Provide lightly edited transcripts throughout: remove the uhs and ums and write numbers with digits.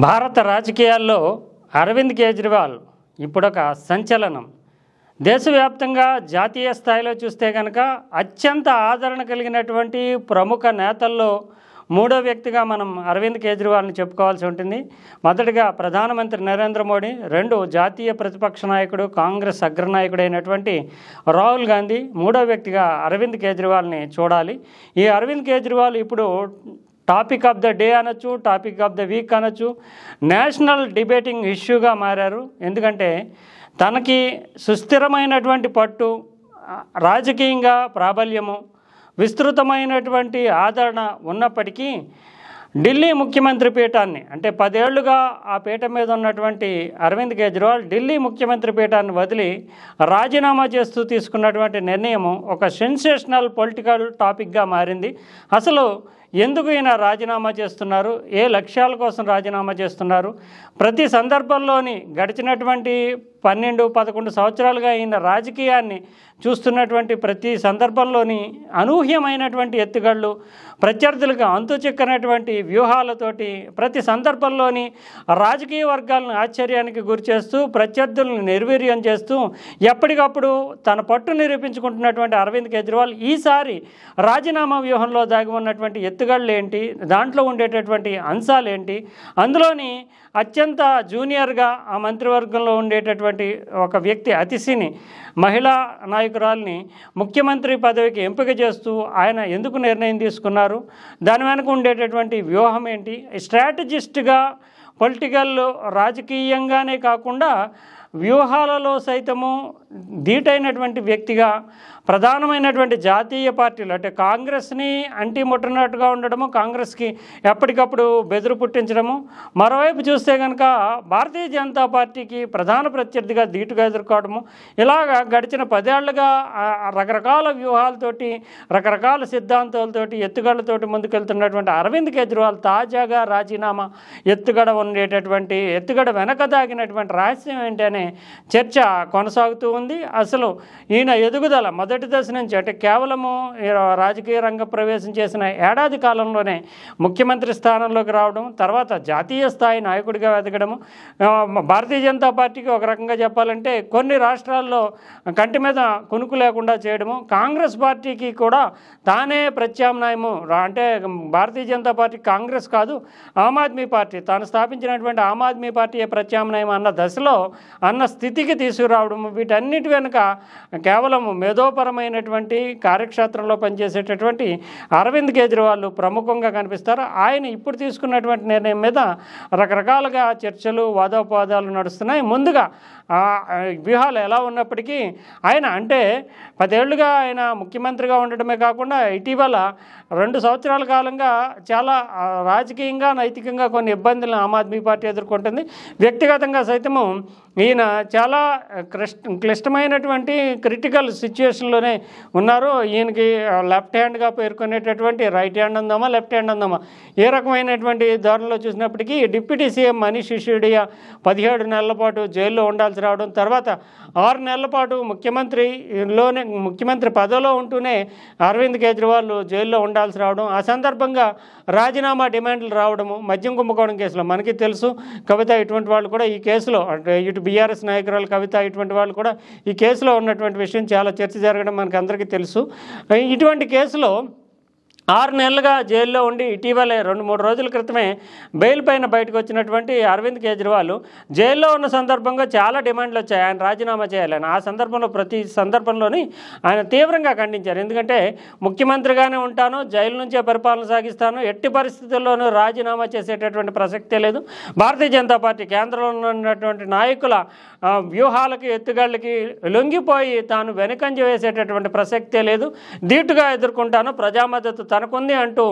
భారత రాజకీయాల్లో అరవింద్ కేజ్రీవాల్ ఇప్పుడొక సంచలనం. దేశవ్యాప్తంగా జాతీయ స్థాయిలో చూస్తే కనుక అత్యంత ఆదరణ కలిగినటువంటి ప్రముఖ నేతల్లో మూడో వ్యక్తిగా మనం అరవింద్ కేజ్రీవాల్ని చెప్పుకోవాల్సి ఉంటుంది. మొదటిగా ప్రధానమంత్రి నరేంద్ర మోడీ, రెండు జాతీయ ప్రతిపక్ష నాయకుడు కాంగ్రెస్ అగ్రనాయకుడైనటువంటి రాహుల్ గాంధీ, మూడో వ్యక్తిగా అరవింద్ కేజ్రీవాల్ని చూడాలి. ఈ అరవింద్ కేజ్రీవాల్ ఇప్పుడు టాపిక్ ఆఫ్ ద డే అనొచ్చు, టాపిక్ ఆఫ్ ద వీక్ అనొచ్చు, నేషనల్ డిబేటింగ్ ఇష్యూగా మారారు. ఎందుకంటే తనకి సుస్థిరమైనటువంటి పట్టు, రాజకీయంగా ప్రాబల్యము, విస్తృతమైనటువంటి ఆదరణ ఉన్నప్పటికీ ఢిల్లీ ముఖ్యమంత్రి పీఠాన్ని, అంటే 10 ఏళ్లుగా ఆ పీఠం మీద ఉన్నటువంటి అరవింద్ కేజ్రీవాల్ ఢిల్లీ ముఖ్యమంత్రి పీఠాన్ని వదిలి రాజీనామా చేస్తూ తీసుకున్నటువంటి నిర్ణయము ఒక సెన్సేషనల్ పొలిటికల్ టాపిక్గా మారింది. అసలు ఎందుకు ఈయన రాజీనామా చేస్తున్నారు, ఏ లక్ష్యాల కోసం రాజీనామా చేస్తున్నారు, ప్రతి సందర్భంలోని గడిచినటువంటి 12-11 సంవత్సరాలుగా ఈయన రాజకీయాన్ని చూస్తున్నటువంటి ప్రతి సందర్భంలోని అనూహ్యమైనటువంటి ఎత్తుగళ్ళు, ప్రత్యర్థులకు అంతుచిక్కనటువంటి వ్యూహాలతోటి ప్రతి సందర్భంలోని రాజకీయ వర్గాలను ఆశ్చర్యానికి గురిచేస్తూ, ప్రత్యర్థులను నిర్వీర్యం చేస్తూ ఎప్పటికప్పుడు తన పట్టు నిరూపించుకుంటున్నటువంటి అరవింద్ కేజ్రీవాల్ ఈసారి రాజీనామా వ్యూహంలో దాగి ఉన్నటువంటి ఎత్తుగళ్ళు ఏంటి, దాంట్లో ఉండేటటువంటి అంశాలు ఏంటి, అందులోని అత్యంత జూనియర్గా ఆ మంత్రివర్గంలో ఉండేటటువంటి ఒక వ్యక్తి అతిశిని మహిళా నాయకురాల్ని ముఖ్యమంత్రి పదవికి ఎంపిక చేస్తూ ఆయన ఎందుకు నిర్ణయం తీసుకున్నారు, దాని వెనుక ఉండేటటువంటి వ్యూహం ఏంటి, స్ట్రాటజిస్ట్గా పొలిటికల్ రాజకీయంగానే కాకుండా వ్యూహాలలో సైతము ధీటైనటువంటి వ్యక్తిగా ప్రధానమైనటువంటి జాతీయ పార్టీలు అంటే కాంగ్రెస్ని అంటిముట్టనట్టుగా ఉండడము, కాంగ్రెస్కి ఎప్పటికప్పుడు బెదురు పుట్టించడము, మరోవైపు చూస్తే కనుక భారతీయ జనతా పార్టీకి ప్రధాన ప్రత్యర్థిగా ధీటుగా ఎదుర్కోవడము, ఇలాగా గడిచిన 10 ఏళ్లుగా రకరకాల వ్యూహాలతోటి, రకరకాల సిద్ధాంతాలతోటి, ఎత్తుగడలతోటి ముందుకెళ్తున్నటువంటి అరవింద్ కేజ్రీవాల్ తాజాగా రాజీనామా ఎత్తుగడ వెనక దాగినటువంటి రహస్యం ఏంటి అనే చర్చ కొనసాగుతూ ఉంది. అసలు ఈయన ఎదుగుదల మొదటి దశ నుంచి, అంటే కేవలము రాజకీయ రంగ ప్రవేశం చేసిన ఏడాది కాలంలోనే ముఖ్యమంత్రి స్థానంలోకి రావడం, తర్వాత జాతీయ స్థాయి నాయకుడిగా ఎదగడము, భారతీయ జనతా పార్టీకి ఒక రకంగా చెప్పాలంటే కొన్ని రాష్ట్రాల్లో కంటి మీద కునుకు లేకుండా చేయడము, కాంగ్రెస్ పార్టీకి కూడా తానే ప్రత్యామ్నాయము, అంటే భారతీయ జనతా పార్టీ కాంగ్రెస్ కాదు ఆమ్ ఆద్మీ పార్టీ, తాను స్థాపించినటువంటి ఆమ్ ఆద్మీ పార్టీ ప్రత్యామ్నాయం అన్న దశలో అన్న స్థితికి తీసుకురావడము, వీటన్నిటి వెనుక కేవలం మేధోపరమైనటువంటి కార్యక్షేత్రంలో పనిచేసేటటువంటి అరవింద్ కేజ్రీవాల్ ప్రముఖంగా కనిపిస్తారు. ఆయన ఇప్పుడు తీసుకున్నటువంటి నిర్ణయం మీద రకరకాలుగా చర్చలు, వాదోపవాదాలు నడుస్తున్నాయి. ముందుగా వ్యూహాలు ఎలా ఉన్నప్పటికీ ఆయన, అంటే 10 ఏళ్లుగా ఆయన ముఖ్యమంత్రిగా ఉండడమే కాకుండా ఇటీవల 2 సంవత్సరాల కాలంగా చాలా రాజకీయంగా, నైతికంగా కొన్ని ఇబ్బందులను ఆమ్ ఆద్మీ పార్టీ ఎదుర్కొంటుంది. వ్యక్తిగతంగా సైతము ఈయన చాలా క్లిష్టమైనటువంటి క్రిటికల్ సిచ్యువేషన్లోనే ఉన్నారు. ఈయనకి లెఫ్ట్ హ్యాండ్గా పేర్కొనేటటువంటి రైట్ హ్యాండ్ అందామా, లెఫ్ట్ హ్యాండ్ అందామా, ఏ రకమైనటువంటి ధోరణిలో చూసినప్పటికీ డిప్యూటీ సీఎం మనీష్ సిసోడియా 17 నెలల పాటు జైల్లో ఉండాల్సి రావడం, తర్వాత 6 నెలల పాటు ముఖ్యమంత్రి పదవిలో ఉంటూనే అరవింద్ కేజ్రీవాల్ జైల్లో ఉండాల్సి రావడం, ఆ సందర్భంగా రాజీనామా డిమాండ్లు రావడము, మద్యం కుంభకోణం కేసులో మనకి తెలుసు కవిత ఇటువంటి వాళ్ళు కూడా ఈ కేసులో, అంటే ఇటు బీఆర్ఎస్ నాయకురాలు కవిత ఇటువంటి వాళ్ళు కూడా ఈ కేసులో ఉన్నటువంటి విషయం చాలా చర్చ జరగడం మనకు అందరికీ తెలుసు. ఇటువంటి కేసులో 6 నెలలుగా జైల్లో ఉండి ఇటీవలే 2-3 రోజుల క్రితమే బెయిల్ పైన బయటకు వచ్చినటువంటి అరవింద్ కేజ్రీవాల్ జైల్లో ఉన్న సందర్భంగా చాలా డిమాండ్లు వచ్చాయి ఆయన రాజీనామా చేయాలని. ఆ సందర్భంలో ప్రతి సందర్భంలోని ఆయన తీవ్రంగా ఖండించారు. ఎందుకంటే ముఖ్యమంత్రిగానే ఉంటాను, జైలు నుంచే పరిపాలన సాగిస్తాను, ఎట్టి పరిస్థితుల్లోనూ రాజీనామా చేసేటటువంటి ప్రసక్తే లేదు, భారతీయ జనతా పార్టీ కేంద్రంలో ఉన్నటువంటి నాయకుల వ్యూహాలకి, ఎత్తుగళ్ళకి లొంగిపోయి తాను వెనుకంజ వేసేటటువంటి ప్రసక్తే లేదు, ధీటుగా ఎదుర్కొంటాను, ప్రజా మద్దతు తనకుంది అంటూ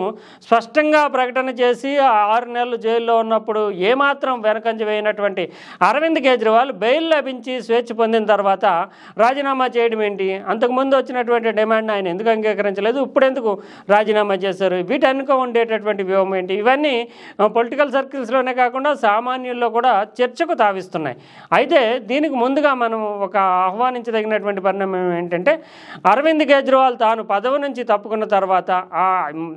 స్పష్టంగా ప్రకటన చేసి 6 నెలలు జైల్లో ఉన్నప్పుడు ఏమాత్రం వెనకంజ వేయనటువంటి అరవింద్ కేజ్రీవాల్ బెయిల్ లభించి స్వేచ్ఛ పొందిన తర్వాత రాజీనామా చేయడం ఏంటి, అంతకుముందు వచ్చినటువంటి డిమాండ్ ఆయన ఎందుకు అంగీకరించలేదు, ఇప్పుడు ఎందుకు రాజీనామా చేశారు, వీటన్నుక ఉండేటటువంటి వ్యూహం ఏంటి, ఇవన్నీ పొలిటికల్ సర్కిల్స్లోనే కాకుండా సామాన్యుల్లో కూడా చర్చకు తావిస్తున్నాయి. అయితే దీనికి ముందుగా మనం ఒక ఆహ్వానించదగినటువంటి పరిణామం ఏంటంటే అరవింద్ కేజ్రీవాల్ తాను పదవి నుంచి తప్పుకున్న తర్వాత ఆ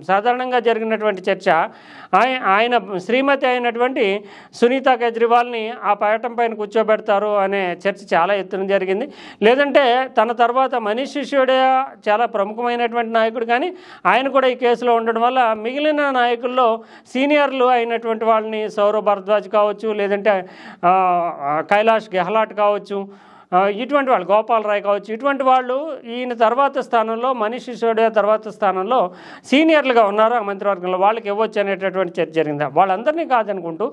సాధారణంగా జరిగినటువంటి చర్చ ఆయన శ్రీమతి అయినటువంటి సునీత కేజ్రీవాల్ని ఆ పీఠం పైన కూర్చోబెడతారు అనే చర్చ చాలా ఎత్తున జరిగింది. లేదంటే తన తర్వాత మనీష్ సిసోడియా చాలా ప్రముఖమైనటువంటి నాయకుడు, కానీ ఆయన కూడా ఈ కేసులో ఉండడం వల్ల మిగిలిన నాయకుల్లో సీనియర్లు అయినటువంటి వాళ్ళని సౌరవ్ భరద్వాజ్ కావచ్చు, లేదంటే కైలాష్ గెహ్లాట్ కావచ్చు, ఇటువంటి వాళ్ళు గోపాల్ రాయ్ కావచ్చు, ఇటువంటి వాళ్ళు ఈయన తర్వాత స్థానంలో మనీష్ సిసోడియా తర్వాత స్థానంలో సీనియర్లుగా ఉన్నారు ఆ మంత్రివర్గంలో, వాళ్ళకి ఇవ్వచ్చు అనేటటువంటి చర్చ జరిగింది. వాళ్ళందరినీ కాదనుకుంటూ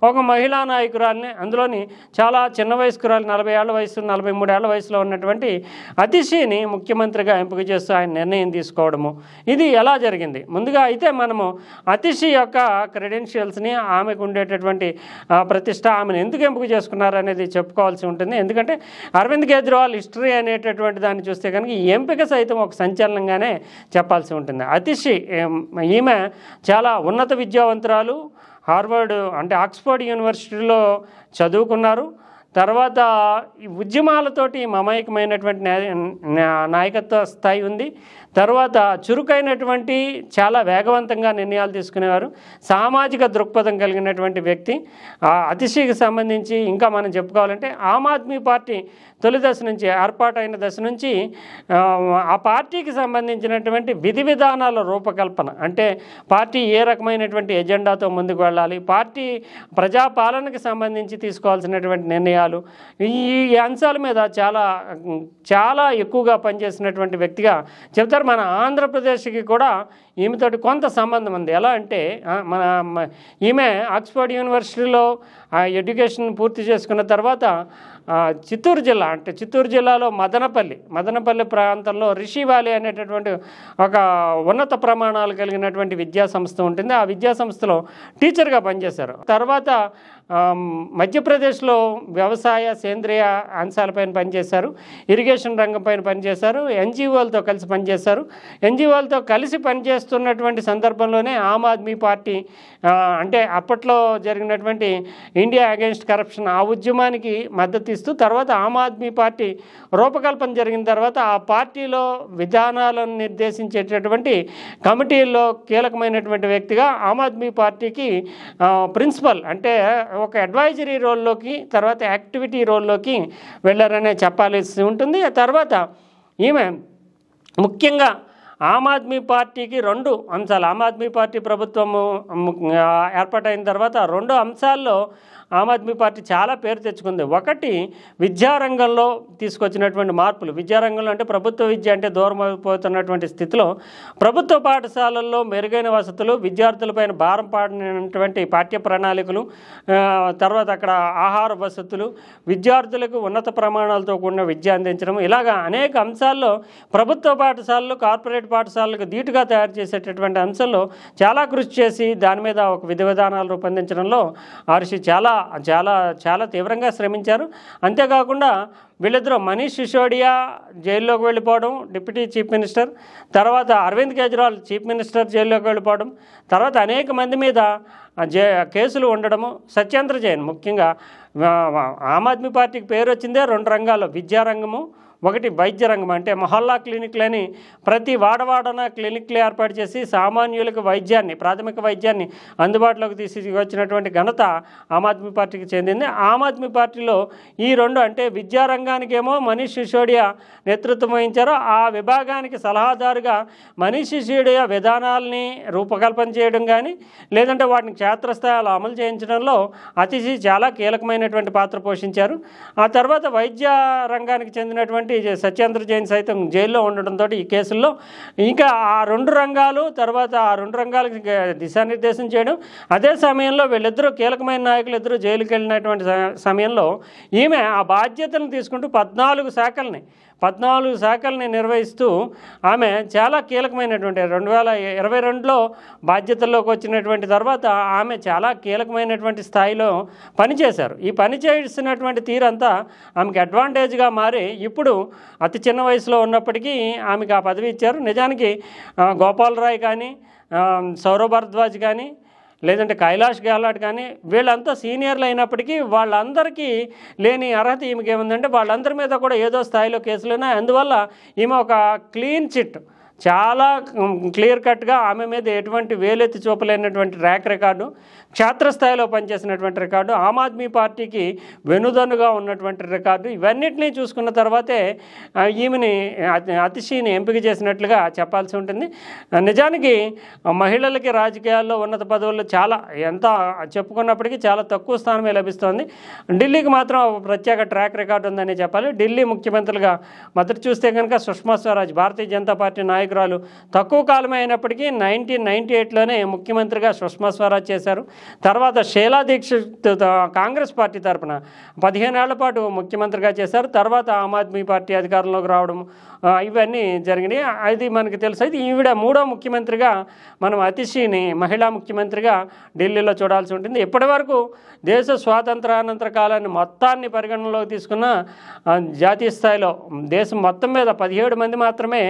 ఒక మహిళా నాయకురాలని, అందులోని చాలా చిన్న వయస్కురాలు 40 ఏళ్ల వయసు 43 ఏళ్ల వయసులో ఉన్నటువంటి అతిషిని ముఖ్యమంత్రిగా ఎంపిక చేస్తూ ఆయన నిర్ణయం తీసుకోవడము, ఇది ఎలా జరిగింది? ముందుగా అయితే మనము అతిషి యొక్క క్రెడెన్షియల్స్ని, ఆమెకు ఉండేటటువంటి ప్రతిష్ట, ఆమెను ఎందుకు ఎంపిక చేసుకున్నారు అనేది చెప్పుకోవాల్సి ఉంటుంది. ఎందుకంటే అరవింద్ కేజ్రీవాల్ హిస్టరీ అనేటటువంటి దాన్ని చూస్తే కనుక ఈ ఎంపిక సైతం ఒక సంచలనంగానే చెప్పాల్సి ఉంటుంది. అతిషి ఈమె చాలా ఉన్నత విద్యావంతురాలు, హార్వర్డ్ అంటే ఆక్స్ఫర్డ్ యూనివర్సిటీలో చదువుకున్నారు. తర్వాత ఈ ఉద్యమాలతోటి మమేకమైనటువంటి నాయకత్వ స్థాయి ఉంది. తర్వాత చురుకైనటువంటి చాలా వేగవంతంగా నిర్ణయాలు తీసుకునేవారు, సామాజిక దృక్పథం కలిగినటువంటి వ్యక్తి. అతిషికి సంబంధించి ఇంకా మనం చెప్పుకోవాలంటే ఆమ్ ఆద్మీ పార్టీ తొలి దశ నుంచి, ఏర్పాటైన దశ నుంచి ఆ పార్టీకి సంబంధించినటువంటి విధి విధానాల రూపకల్పన, అంటే పార్టీ ఏ రకమైనటువంటి ఎజెండాతో ముందుకు వెళ్ళాలి, పార్టీ ప్రజాపాలనకు సంబంధించి తీసుకోవాల్సినటువంటి నిర్ణయాలు, ఈ అంశాల మీద చాలా చాలా ఎక్కువగా పనిచేసినటువంటి వ్యక్తిగా చెప్తారు. మన ఆంధ్రప్రదేశ్కి కూడా ఈమెతోటి కొంత సంబంధం ఉంది. ఎలా అంటే ఈమె ఆక్స్ఫర్డ్ యూనివర్సిటీలో ఎడ్యుకేషన్ పూర్తి చేసుకున్న తర్వాత చిత్తూరు జిల్లా, అంటే చిత్తూరు జిల్లాలో మదనపల్లి ప్రాంతంలో రిషి వ్యాలీ అనేటటువంటి ఒక ఉన్నత ప్రమాణాలు కలిగినటువంటి విద్యా సంస్థ ఉంటుంది. ఆ విద్యా సంస్థలో టీచర్గా పనిచేశారు. తర్వాత మధ్యప్రదేశ్లో వ్యవసాయ సేంద్రియ అంశాలపైన పనిచేశారు, ఇరిగేషన్ రంగం పైన పనిచేశారు, ఎన్జిఓలతో కలిసి పనిచేశారు. ఎన్జిఓలతో కలిసి పనిచేస్తున్నటువంటి సందర్భంలోనే ఆమ్ ఆద్మీ పార్టీ అంటే అప్పట్లో జరిగినటువంటి ఇండియా అగెన్స్ట్ కరప్షన్ ఆ ఉద్యమానికి మద్దతు ఇస్తూ, తర్వాత ఆమ్ ఆద్మీ పార్టీ రూపకల్పన జరిగిన తర్వాత ఆ పార్టీలో విధానాలను నిర్దేశించేటటువంటి కమిటీల్లో కీలకమైనటువంటి వ్యక్తిగా ఆమ్ ఆద్మీ పార్టీకి ప్రిన్సిపల్ అంటే ఒక అడ్వైజరీ రోల్లోకి, తర్వాత యాక్టివిటీ రోల్లోకి వెళ్ళారనే చెప్పాల్సి ఉంటుంది. తర్వాత ఈమె ముఖ్యంగా ఆమ్ ఆద్మీ పార్టీకి 2 అంశాలు, ఆమ్ ఆద్మీ పార్టీ ప్రభుత్వము ఏర్పాటైన తర్వాత 2 అంశాల్లో ఆమ్ ఆద్మీ పార్టీ చాలా పేరు తెచ్చుకుంది. ఒకటి విద్యారంగంలో తీసుకొచ్చినటువంటి మార్పులు. విద్యారంగంలో అంటే ప్రభుత్వ విద్య అంటే దూరం అయిపోతున్నటువంటి స్థితిలో ప్రభుత్వ పాఠశాలల్లో మెరుగైన వసతులు, విద్యార్థులపైన భారం పడినటువంటి పాఠ్య ప్రణాళికలు, తర్వాత అక్కడ ఆహార వసతులు, విద్యార్థులకు ఉన్నత ప్రమాణాలతో కూడిన విద్య అందించడం, ఇలాగా అనేక అంశాల్లో ప్రభుత్వ పాఠశాలలు కార్పొరేట్ పాఠశాలకు ధీటుగా తయారు చేసేటటువంటి అంశంలో చాలా కృషి చేసి దాని మీద ఒక విధి విధానాలు రూపొందించడంలో ఆర్షి చాలా చాలా చాలా తీవ్రంగా శ్రమించారు. అంతేకాకుండా వీళ్ళిద్దరూ మనీష్ సిసోడియా జైల్లోకి వెళ్ళిపోవడం, డిప్యూటీ చీఫ్ మినిస్టర్, తర్వాత అరవింద్ కేజ్రీవాల్ చీఫ్ మినిస్టర్ జైల్లోకి వెళ్ళిపోవడం, తర్వాత అనేక మంది మీద కేసులు ఉండడము, సత్యేంద్ర జైన్ ముఖ్యంగా ఆమ్ ఆద్మీ పార్టీకి పేరు వచ్చిందే 2 రంగాల్లో, విద్యారంగము, ఒకటి వైద్య రంగం. అంటే మొహల్లా క్లినిక్లని ప్రతి వాడవాడన క్లినిక్లు ఏర్పాటు చేసి సామాన్యులకు వైద్యాన్ని, ప్రాథమిక వైద్యాన్ని అందుబాటులోకి తీసుకొచ్చినటువంటి ఘనత ఆమ్ ఆద్మీ పార్టీకి చెందింది. ఆమ్ ఆద్మీ పార్టీలో ఈ 2 అంటే విద్యారంగానికేమో మనీష్ సిసోడియా నేతృత్వం వహించారో, ఆ విభాగానికి సలహాదారుగా మనీష్ సిసోడియా విధానాలని రూపకల్పన చేయడం కానీ, లేదంటే వాటిని క్షేత్రస్థాయిలో అమలు చేయించడంలో అతిశి చాలా కీలకమైనటువంటి పాత్ర పోషించారు. ఆ తర్వాత వైద్య రంగానికి చెందినటువంటి సత్యేంద్ర జైన్ సైతం జైల్లో ఉండడంతో ఈ కేసుల్లో ఇంకా ఆ 2 రంగాలు, తర్వాత ఆ 2 రంగాలకు దిశానిర్దేశం చేయడం, అదే సమయంలో వీళ్ళిద్దరూ కీలకమైన నాయకులు ఇద్దరు జైలుకి వెళ్ళినటువంటి సమయంలో ఈమె ఆ బాధ్యతలను తీసుకుంటూ 14 శాఖల్ని నిర్వహిస్తూ ఆమె చాలా కీలకమైనటువంటి 2022లో బాధ్యతల్లోకి వచ్చినటువంటి తర్వాత ఆమె చాలా కీలకమైనటువంటి స్థాయిలో పనిచేశారు. ఈ పని చేసినటువంటి తీరంతా ఆమెకి అడ్వాంటేజ్గా మారి ఇప్పుడు అతి చిన్న వయసులో ఉన్నప్పటికీ ఆమెకు ఆ పదవి ఇచ్చారు. నిజానికి గోపాల్ రాయ్ కానీ, సౌరవ్ భరద్వాజ్ కానీ, లేదంటే కైలాష్ గెహ్లాట్ కానీ వీళ్ళంతా సీనియర్లు అయినప్పటికీ వాళ్ళందరికీ లేని అర్హత ఈమెకి ఏముందంటే వాళ్ళందరి మీద కూడా ఏదో స్థాయిలో కేసులు ఉన్నాయి. అందువల్ల ఈమె ఒక క్లీన్ చిట్, చాలా క్లియర్ కట్గా ఆమె మీద ఎటువంటి వేలెత్తి చూపలేనటువంటి ట్రాక్ రికార్డు, క్షేత్రస్థాయిలో పనిచేసినటువంటి రికార్డు, ఆమ్ ఆద్మీ పార్టీకి వెనుదన్నుగా ఉన్నటువంటి రికార్డు, ఇవన్నిటినీ చూసుకున్న తర్వాతే ఈమెని అతిశీని ఎంపిక చేసినట్లుగా చెప్పాల్సి ఉంటుంది. నిజానికి మహిళలకి రాజకీయాల్లో ఉన్నత పదవుల్లో చాలా ఎంత చెప్పుకున్నప్పటికీ చాలా తక్కువ స్థానమే లభిస్తోంది. ఢిల్లీకి మాత్రం ప్రత్యేక ట్రాక్ రికార్డు ఉందని చెప్పాలి. ఢిల్లీ ముఖ్యమంత్రులుగా మొదటి చూస్తే కనుక సుష్మా స్వరాజ్ భారతీయ జనతా పార్టీ నాయకురాలు, తక్కువ కాలమే అయినప్పటికీ 1998లోనే ముఖ్యమంత్రిగా సుష్మా స్వరాజ్ చేశారు. తర్వాత షీలా దీక్షిత్ కాంగ్రెస్ పార్టీ తరఫున 15 ఏళ్ల పాటు ముఖ్యమంత్రిగా చేశారు. తర్వాత ఆమ్ ఆద్మీ పార్టీ అధికారంలోకి రావడం ఇవన్నీ జరిగినాయి. అది మనకు తెలుసు. అయితే ఈవిడ 3వ ముఖ్యమంత్రిగా మనం అతిశీని మహిళా ముఖ్యమంత్రిగా ఢిల్లీలో చూడాల్సి ఉంటుంది. ఇప్పటి వరకు దేశ స్వాతంత్రానంతర కాలాన్ని మొత్తాన్ని పరిగణనలోకి తీసుకున్న జాతీయ స్థాయిలో దేశం మొత్తం మీద 17 మంది మాత్రమే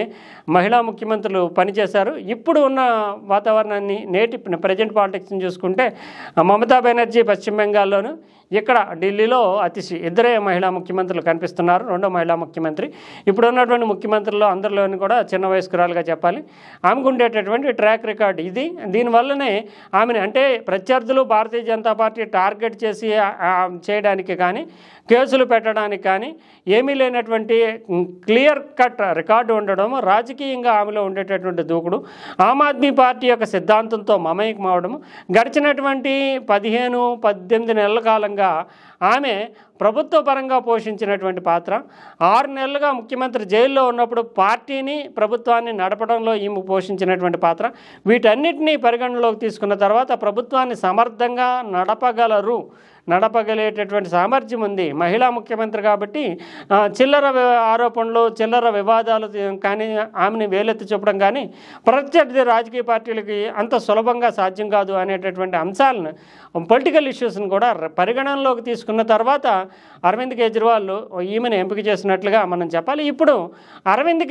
మహిళా ముఖ్యమంత్రులు పనిచేశారు. ఇప్పుడు ఉన్న వాతావరణాన్ని, నేటి ప్రజెంట్ పాలిటిక్స్ని చూసుకుంటే మమతా బెనర్జీ పశ్చిమ బెంగాల్లోను, ఇక్కడ ఢిల్లీలో అతిశి ఇద్దరే మహిళా ముఖ్యమంత్రులు కనిపిస్తున్నారు. రెండో మహిళా ముఖ్యమంత్రి ఇప్పుడు ఉన్నటువంటి ముఖ్యమంత్రుల్లో అందరిలోని కూడా చిన్న వయస్కురాలుగా చెప్పాలి. ఆమెకు ఉండేటటువంటి ట్రాక్ రికార్డు ఇది. దీనివల్లనే ఆమెను అంటే ప్రత్యర్థులు భారతీయ జనతా పార్టీ టార్గెట్ చేసి చేయడానికి కానీ, కేసులు పెట్టడానికి కానీ ఏమీ లేనటువంటి క్లియర్ కట్ రికార్డు ఉండడం, రాజకీయంగా ఆమెలో ఉండేటటువంటి దూకుడు, ఆమ్ ఆద్మీ పార్టీ యొక్క సిద్ధాంతంతో మమేకం అవడము, గడిచినటువంటి 15-18 నెలల కాలంగా ఆమె ప్రభుత్వ పరంగా పోషించినటువంటి పాత్ర, 6 నెలలుగా ముఖ్యమంత్రి జైల్లో ఉన్నప్పుడు పార్టీని, ప్రభుత్వాన్ని నడపడంలో ఈమె పోషించినటువంటి పాత్ర, వీటన్నిటినీ పరిగణనలోకి తీసుకున్న తర్వాత ప్రభుత్వాన్ని సమర్థంగా నడపగలేటటువంటి సామర్థ్యం ఉంది మహిళా ముఖ్యమంత్రి కాబట్టి చిల్లర ఆరోపణలు, చిల్లర వివాదాలు కానీ ఆమెను వేలెత్తి చూపడం కానీ ప్రత్యర్థి రాజకీయ పార్టీలకి అంత సులభంగా సాధ్యం కాదు అనేటటువంటి అంశాలను, పొలిటికల్ ఇష్యూస్ని కూడా పరిగణనలోకి తీసుకున్న తర్వాత అరవింద్ కేజ్రీవాల్ ఈమెను ఎంపిక చేసినట్లుగా మనం చెప్పాలి. ఇప్పుడు అరవింద్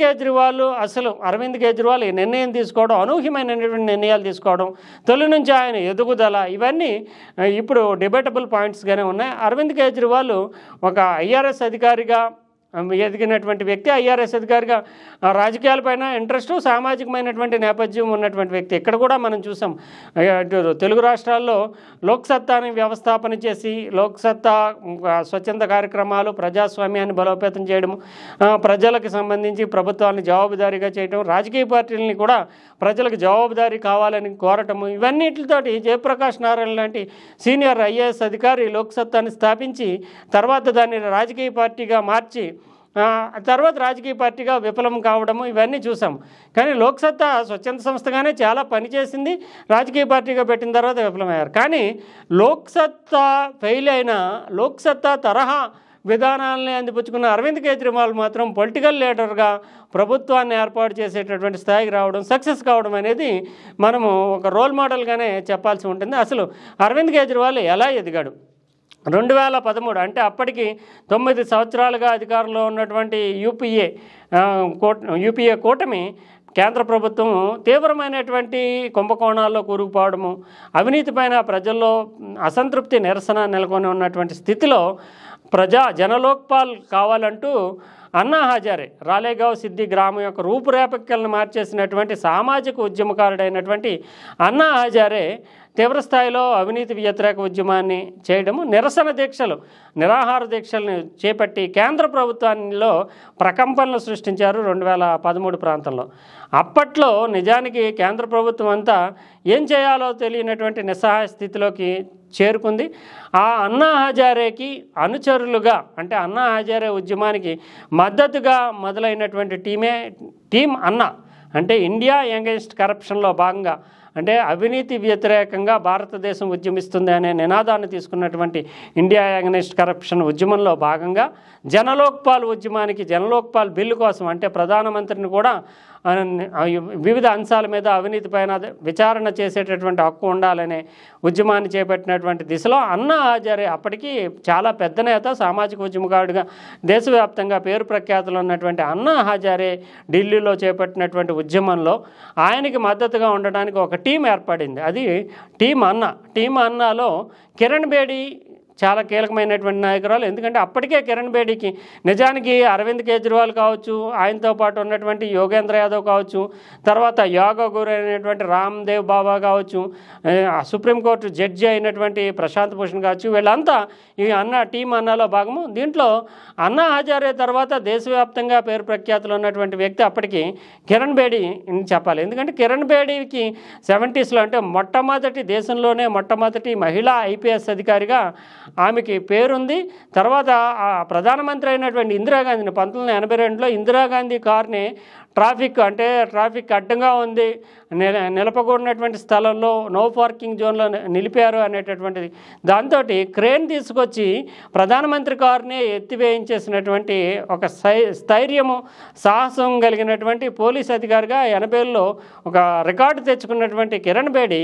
కేజ్రీవాల్ ఈ నిర్ణయం తీసుకోవడం, అనూహ్యమైనటువంటి నిర్ణయాలు తీసుకోవడం, తొలి నుంచి ఆయన ఎదుగుదల, ఇవన్నీ ఇప్పుడు డిబేటబుల్ పాయింట్స్గానే ఉన్నాయి. అరవింద్ కేజ్రీవాల్ ఒక ఐఆర్ఎస్ అధికారిగా ఎదిగినటువంటి వ్యక్తి, ఐఆర్ఎస్ అధికారిగా రాజకీయాలపైన ఇంట్రెస్టు, సామాజికమైనటువంటి నేపథ్యం ఉన్నటువంటి వ్యక్తి. ఇక్కడ కూడా మనం చూసాం తెలుగు రాష్ట్రాల్లో లోక్సత్తాని వ్యవస్థాపన చేసి లోక్సత్తా స్వచ్ఛంద కార్యక్రమాలు, ప్రజాస్వామ్యాన్ని బలోపేతం చేయడం, ప్రజలకు సంబంధించి ప్రభుత్వాన్ని జవాబుదారీగా చేయడం, రాజకీయ పార్టీలని కూడా ప్రజలకు జవాబుదారీ కావాలని కోరటము, ఇవన్నిటితోటి జయప్రకాష్ నారాయణ లాంటి సీనియర్ ఐఏఎస్ అధికారి లోక్సత్తాని స్థాపించి తర్వాత దాన్ని రాజకీయ పార్టీగా మార్చి తర్వాత రాజకీయ పార్టీగా విఫలం కావడము, ఇవన్నీ చూసాం. కానీ లోక్సత్తా స్వచ్ఛంద సంస్థగానే చాలా పనిచేసింది, రాజకీయ పార్టీగా పెట్టిన తర్వాత విఫలమయ్యారు. కానీ లోక్సత్తా ఫెయిల్ అయిన, లోక్సత్తా తరహా విధానాలని అందిపుచ్చుకున్న అరవింద్ కేజ్రీవాల్ మాత్రం పొలిటికల్ లీడర్గా ప్రభుత్వాన్ని ఏర్పాటు చేసేటటువంటి స్థాయికి రావడం, సక్సెస్ కావడం అనేది మనము ఒక రోల్ మోడల్గానే చెప్పాల్సి ఉంటుంది. అసలు అరవింద్ కేజ్రీవాల్ ఎలా ఎదిగాడు? 2013 అంటే అప్పటికి 9 సంవత్సరాలుగా అధికారంలో ఉన్నటువంటి యూపీఏ కూటమి కేంద్ర ప్రభుత్వం తీవ్రమైనటువంటి కుంభకోణాల్లో కూరుకుపోవడము, అవినీతిపైన ప్రజల్లో అసంతృప్తి, నిరసన నెలకొని ఉన్నటువంటి స్థితిలో జనలోక్పాల్ కావాలంటూ అన్నా హజారే రాలేగావ్ సిద్ధి గ్రామం యొక్క రూపురేఖలను మార్చేసినటువంటి సామాజిక ఉద్యమకారుడైనటువంటి అన్నా హజారే తీవ్రస్థాయిలో అవినీతి వ్యతిరేక ఉద్యమాన్ని చేయడము, నిరాహార దీక్షలను చేపట్టి కేంద్ర ప్రభుత్వంలో ప్రకంపనలు సృష్టించారు 2013 ప్రాంతంలో. అప్పట్లో నిజానికి కేంద్ర ప్రభుత్వం అంతా ఏం చేయాలో తెలియనటువంటి నిస్సహాయ స్థితిలోకి చేరుకుంది. ఆ అన్నా హజారేకి అనుచరులుగా, అంటే అన్నా హజారే ఉద్యమానికి మద్దతుగా మొదలైనటువంటి టీమ్ అన్నా, అంటే ఇండియా అగెయిన్స్ట్ కరప్షన్లో భాగంగా, అంటే అవినీతి వ్యతిరేకంగా భారతదేశం ఉద్యమిస్తుంది అనే నినాదాన్ని తీసుకున్నటువంటి ఇండియా అగెయిన్స్ట్ కరప్షన్ ఉద్యమంలో భాగంగా జనలోక్పాల్ బిల్లు కోసం, అంటే ప్రధానమంత్రిని కూడా వివిధ అంశాల మీద అవినీతిపైన విచారణ చేసేటటువంటి హక్కు ఉండాలనే ఉద్యమాన్ని చేపట్టినటువంటి దిశలో అన్నా హజారే అప్పటికి చాలా పెద్ద నేత, సామాజిక ఉద్యమకారుడిగా దేశవ్యాప్తంగా పేరు ప్రఖ్యాతులు ఉన్నటువంటి అన్నా హజారే ఢిల్లీలో చేపట్టినటువంటి ఉద్యమంలో ఆయనకి మద్దతుగా ఉండడానికి ఒక టీం ఏర్పడింది. అది టీం అన్నాలో కిరణ్ బేడి చాలా కీలకమైనటువంటి నాయకురాలు. ఎందుకంటే అప్పటికే కిరణ్ బేడీకి నిజానికి అరవింద్ కేజ్రీవాల్ కావచ్చు, ఆయనతో పాటు ఉన్నటువంటి యోగేంద్ర యాదవ్ కావచ్చు, తర్వాత యోగా గురు అయినటువంటి రామ్దేవ్ బాబా కావచ్చు, సుప్రీంకోర్టు జడ్జి అయినటువంటి ప్రశాంత్ భూషణ్ కావచ్చు, వీళ్ళంతా ఈ టీం అన్నాలో భాగము. దీంట్లో అన్నా హజారే తర్వాత దేశవ్యాప్తంగా పేరు ప్రఖ్యాతులు ఉన్నటువంటి వ్యక్తి అప్పటికి కిరణ్ బేడీ అని చెప్పాలి. ఎందుకంటే కిరణ్ బేడీకి 70s అంటే దేశంలోనే మొట్టమొదటి మహిళా ఐపీఎస్ అధికారిగా ఆమెకి పేరుంది. తర్వాత ప్రధానమంత్రి అయినటువంటి ఇందిరాగాంధీని 1982లో ఇందిరాగాంధీ కార్ని ట్రాఫిక్ అడ్డంగా ఉంది, నిలపకూడనటువంటి స్థలంలో నో పార్కింగ్ జోన్లో నిలిపారు అనేటటువంటిది. దాంతో క్రేన్ తీసుకొచ్చి ప్రధానమంత్రి కారుని ఎత్తివేయించేసినటువంటి ఒక స్థైర్యము సాహసం కలిగినటువంటి పోలీస్ అధికారిగా 80లో ఒక రికార్డు తెచ్చుకున్నటువంటి కిరణ్ బేడీ,